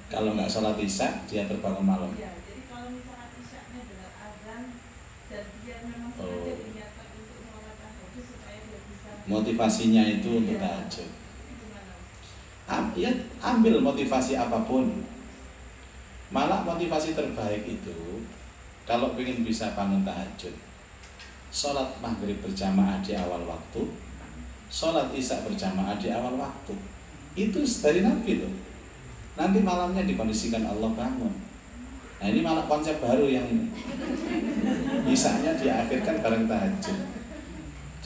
Kalau nggak sholat isya dia terbangun malam. Iya, jadi kalau misalkan isyanya dengan azan dan dia memang sengaja niatkan untuk sholat tahajud supaya dia bisa. Motivasinya itu untuk tahajud. Ya, ambil motivasi apapun. Malah motivasi terbaik itu kalau ingin bisa bangun tahajud, sholat maghrib berjamaah di awal waktu, sholat isya berjamaah di awal waktu. Itu dari Nabi loh. Nanti malamnya dikondisikan Allah bangun. Nah ini malah konsep baru yang ini. Isyanya diakhirkan bareng tahajud.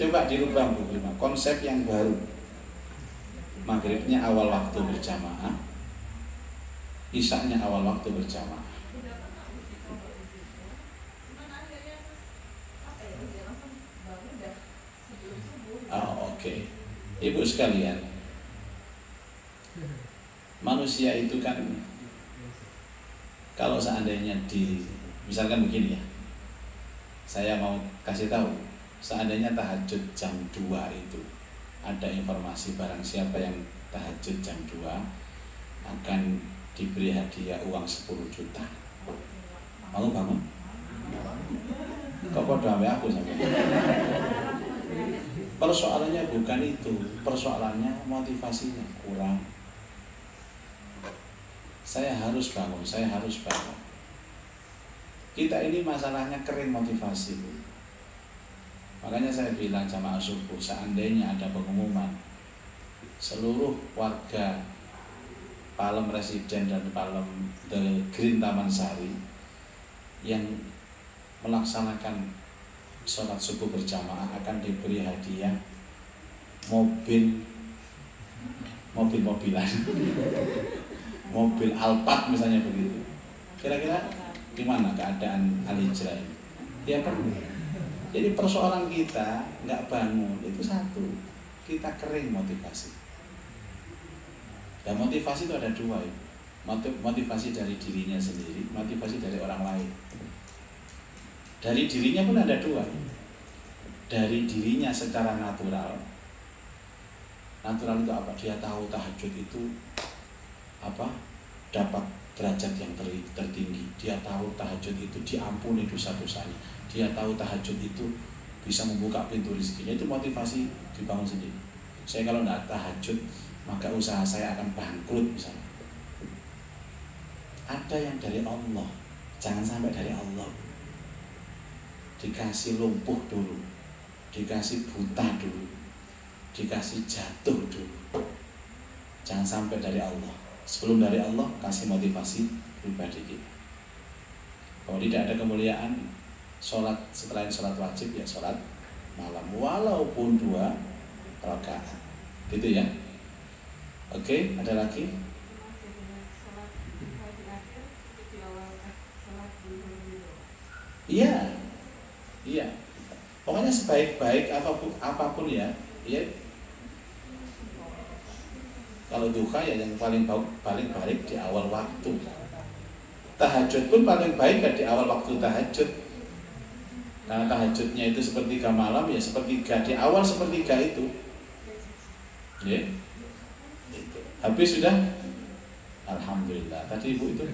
Coba dirubah Bu Prima, konsep yang baru. Maghribnya awal waktu berjamaah, isyanya awal waktu berjamaah. Oke. Ibu sekalian, manusia itu kan kalau seandainya misalkan begini ya, saya mau kasih tahu, seandainya tahajud jam 2 itu ada informasi barang siapa yang tahajud jam 2 akan diberi hadiah uang 10 juta. Mau bangun? Kok podo ame aku sampai? Persoalannya bukan itu, persoalannya motivasinya kurang. Saya harus bangun. Kita ini masalahnya kering motivasi. Makanya saya bilang sama subuh, seandainya ada pengumuman seluruh warga Palem Residen dan Palem The Green Taman Sari yang melaksanakan sholat subuh berjamaah akan diberi hadiah mobil-mobilan, mobil Alphard misalnya begitu. Kira-kira gimana keadaan Al-Hijrah ini? Ya perlu. Jadi persoalan kita nggak bangun itu satu, kita kering motivasi. Dan motivasi itu ada dua, motivasi dari dirinya sendiri, motivasi dari orang lain. Dari dirinya pun ada dua. Dari dirinya secara natural. Natural itu apa? Dia tahu tahajud itu apa? Dapat derajat yang tertinggi. Dia tahu tahajud itu diampuni dosa-dosanya. Dia tahu tahajud itu bisa membuka pintu rezekinya. Itu motivasi dibangun sendiri. Saya kalau tidak tahajud, maka usaha saya akan bangkrut misalnya. Ada yang dari Allah, jangan sampai dari Allah. Dikasih lumpuh dulu, dikasih buta dulu, dikasih jatuh dulu. Jangan sampai dari Allah. Sebelum dari Allah, kasih motivasi pribadi kita. Kalau tidak ada kemuliaan, sholat setelah sholat wajib ya sholat malam, walaupun 2 rakaat, gitu ya. Oke, ada lagi? Iya. Pokoknya sebaik-baik apapun ya. Kalau duha ya yang paling baik di awal waktu. Tahajud pun paling baik kan di awal waktu tahajud. Karena tahajudnya itu sepertiga malam ya sepertiga di awal sepertiga itu. Ya. Itu. Habis sudah. Alhamdulillah. Tadi ibu itu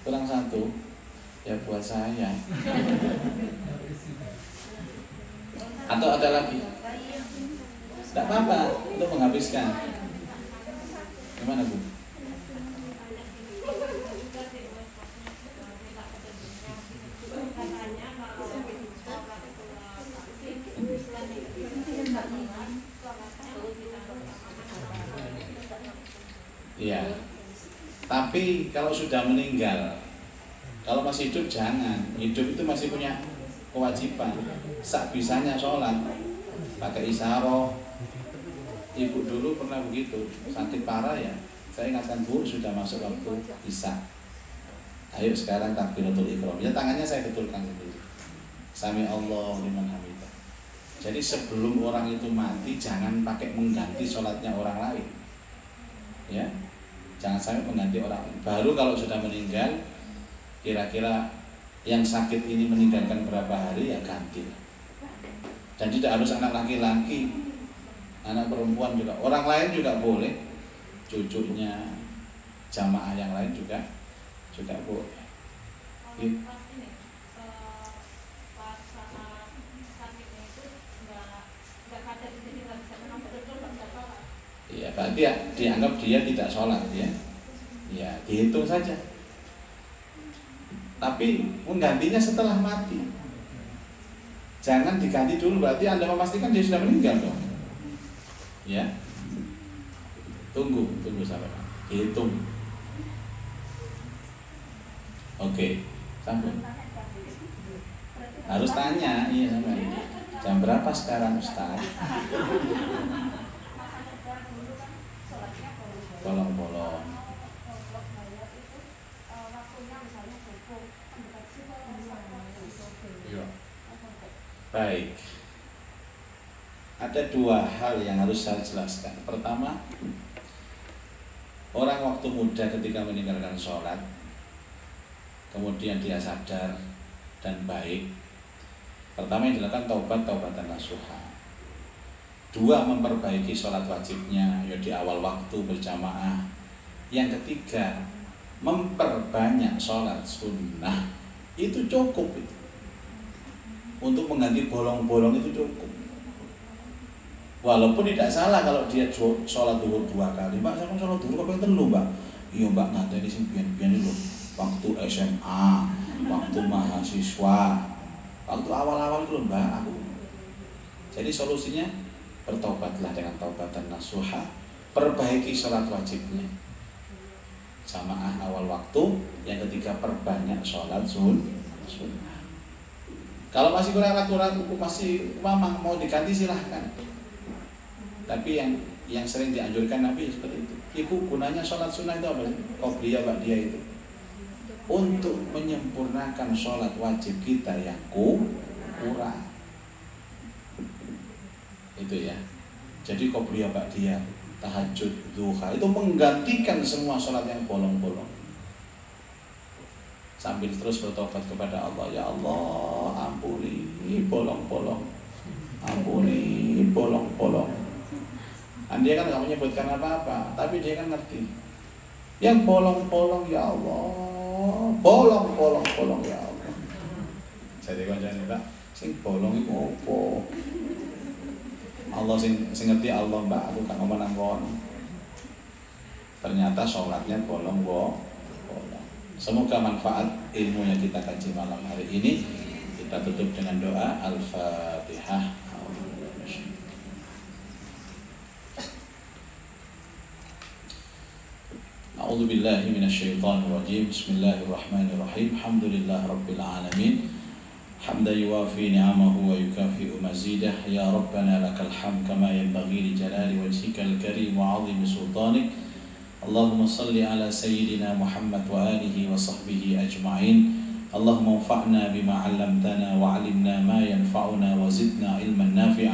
kurang satu ya buat saya. Atau ada lagi? Tidak apa-apa untuk menghabiskan. Gimana Bu? Iya. Tapi kalau sudah meninggal, kalau masih hidup jangan. Hidup itu masih punya kewajiban. Sak bisanya sholat, pakai isyarah. Ibu dulu pernah begitu, sakit parah ya. Saya ingatkan Bu, sudah masuk waktu isya. Ayo sekarang takbiratul ihram. Ya tangannya saya betulkan sendiri. Sami Allahu liman hamidah. Jadi sebelum orang itu mati jangan pakai mengganti sholatnya orang lain. Ya. Jangan sampai mengganti orang lain. Baru kalau sudah meninggal, kira-kira yang sakit ini meninggalkan berapa hari ya ganti. Dan tidak harus anak laki-laki, anak perempuan juga, orang lain juga boleh, cucunya, jamaah yang lain juga boleh. Gitu. Ya berarti ya, dianggap dia tidak sholat ya. Ya dihitung saja. Tapi menggantinya setelah mati. Jangan diganti dulu, berarti Anda memastikan dia sudah meninggal dong. Ya. Tunggu sampai mati. Hitung. Oke, sambung. Harus tanya, iya sampai. Jam berapa sekarang Ustaz? Bolong-bolong. Baik. Ada dua hal yang harus saya jelaskan. Pertama, orang waktu muda ketika meninggalkan sholat, kemudian dia sadar dan baik. Pertama yang dilakukan taubatan nasuha. Dua, memperbaiki sholat wajibnya ya di awal waktu berjamaah. Yang ketiga, memperbanyak sholat sunnah. Itu cukup itu. Untuk mengganti bolong-bolong itu cukup. Walaupun tidak salah kalau dia sholat duhur 2 kali. Mbak, saya mau sholat duhur kok pengen telu Mbak. Iya Mbak, nggak ini sih biar itu. Waktu SMA, waktu mahasiswa, waktu awal-awal itu Mbak aku. Jadi solusinya bertobatlah dengan taubatan nasuha, perbaiki sholat wajibnya, jamaah awal waktu. Yang ketiga, perbanyak sholat sunnah. Kalau masih kurang ragu-ragu, masih mamang mau diganti silahkan. Tapi yang sering dianjurkan Nabi seperti itu. Ibu, gunanya sholat sunnah itu apa? Qobliyah ba'diyah itu untuk menyempurnakan sholat wajib kita yang kurang. Itu ya. Jadi qobliyah ba'diyah, tahajud, duha itu menggantikan semua sholat yang bolong-bolong. Sambil terus bertobat kepada Allah, ya Allah, ampuni bolong-bolong, ampuni bolong-bolong. Dan dia kan nggak menyebutkan apa-apa, tapi dia kan ngerti. Yang bolong-bolong ya Allah, bolong-bolong ya Allah. Jadi kancane Mbak, sing bolong iku opo? Allah sing ngerti Allah Mbak, aku gak ngomong nang. Ternyata sholatnya bolong-bolong. Semoga manfaat ilmu yang kita kaji malam hari ini. Kita tutup dengan doa Al-Fatihah. A'udzu billahi minasyaitonir rajim. Bismillahirrahmanirrahim. Alhamdulillah rabbil alamin. Hamdan yuwafi ni'amahu wa yukafi'u mazidah. Ya Rabbana lakal hamd kama yanbaghi li jalali wajhikal karim wa 'azimi sultanik. Allahumma salli ala sayyidina Muhammad wa alihi wa sahbihi ajma'in. Allahumma anfa'na bima 'allamtana wa 'allimna ma yanfa'una wa zidna ilman nafi'a.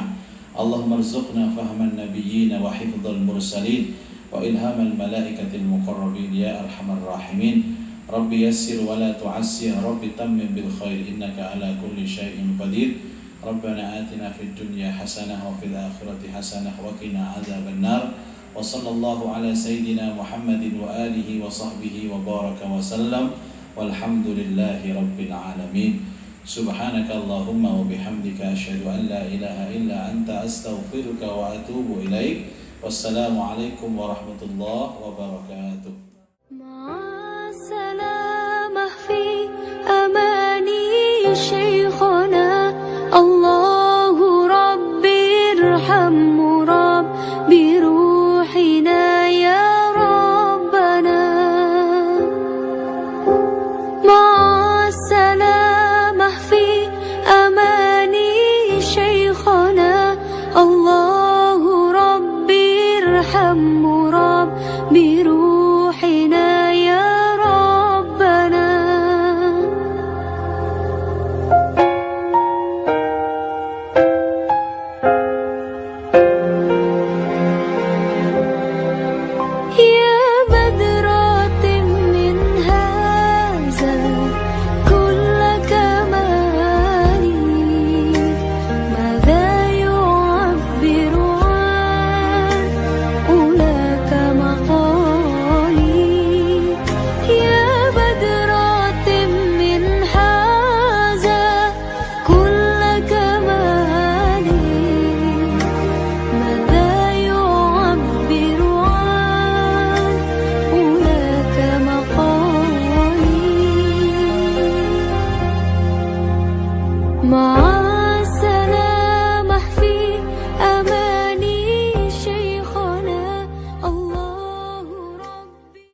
Allahumma arzuqna fahman nabiyyin wa hifdzal mursalin wa ilhamal malaikatil muqarrabin ya arhamar rahimin. Rabbi yassir wa la tu'assir, Rabbi tammim bil khair innaka ala kulli syai'in qadir. Rabbana atina fid dunya hasanah wa fil akhirati hasanah wa qina adzaban nar. Wa sallallahu ala sayyidina Muhammadin wa alihi wa sahbihi wa baraka wa sallam. Walhamdulillahi rabbil alamin. Subhanaka Allahumma wa bihamdika asyhadu an la ilaha illa anta astaghfiruka wa atubu ilaik. Wassalamu alaikum warahmatullahi wabarakatuh. Ma'assalamah fi amani shaykhana Allahu Rabbi irhamhu Rabbi ruhina ya Rabbana. Ma'assalamah fi amani shaykhana Allahu Rabbi irhamhu Rabbi ruhina ya Rabbana. Ya badratin min haza kulla kamali madha yu'abbiru an ulaka maqali. Ya badratin min haza kulla kamali madha yu'abbiru an ulaka maqali.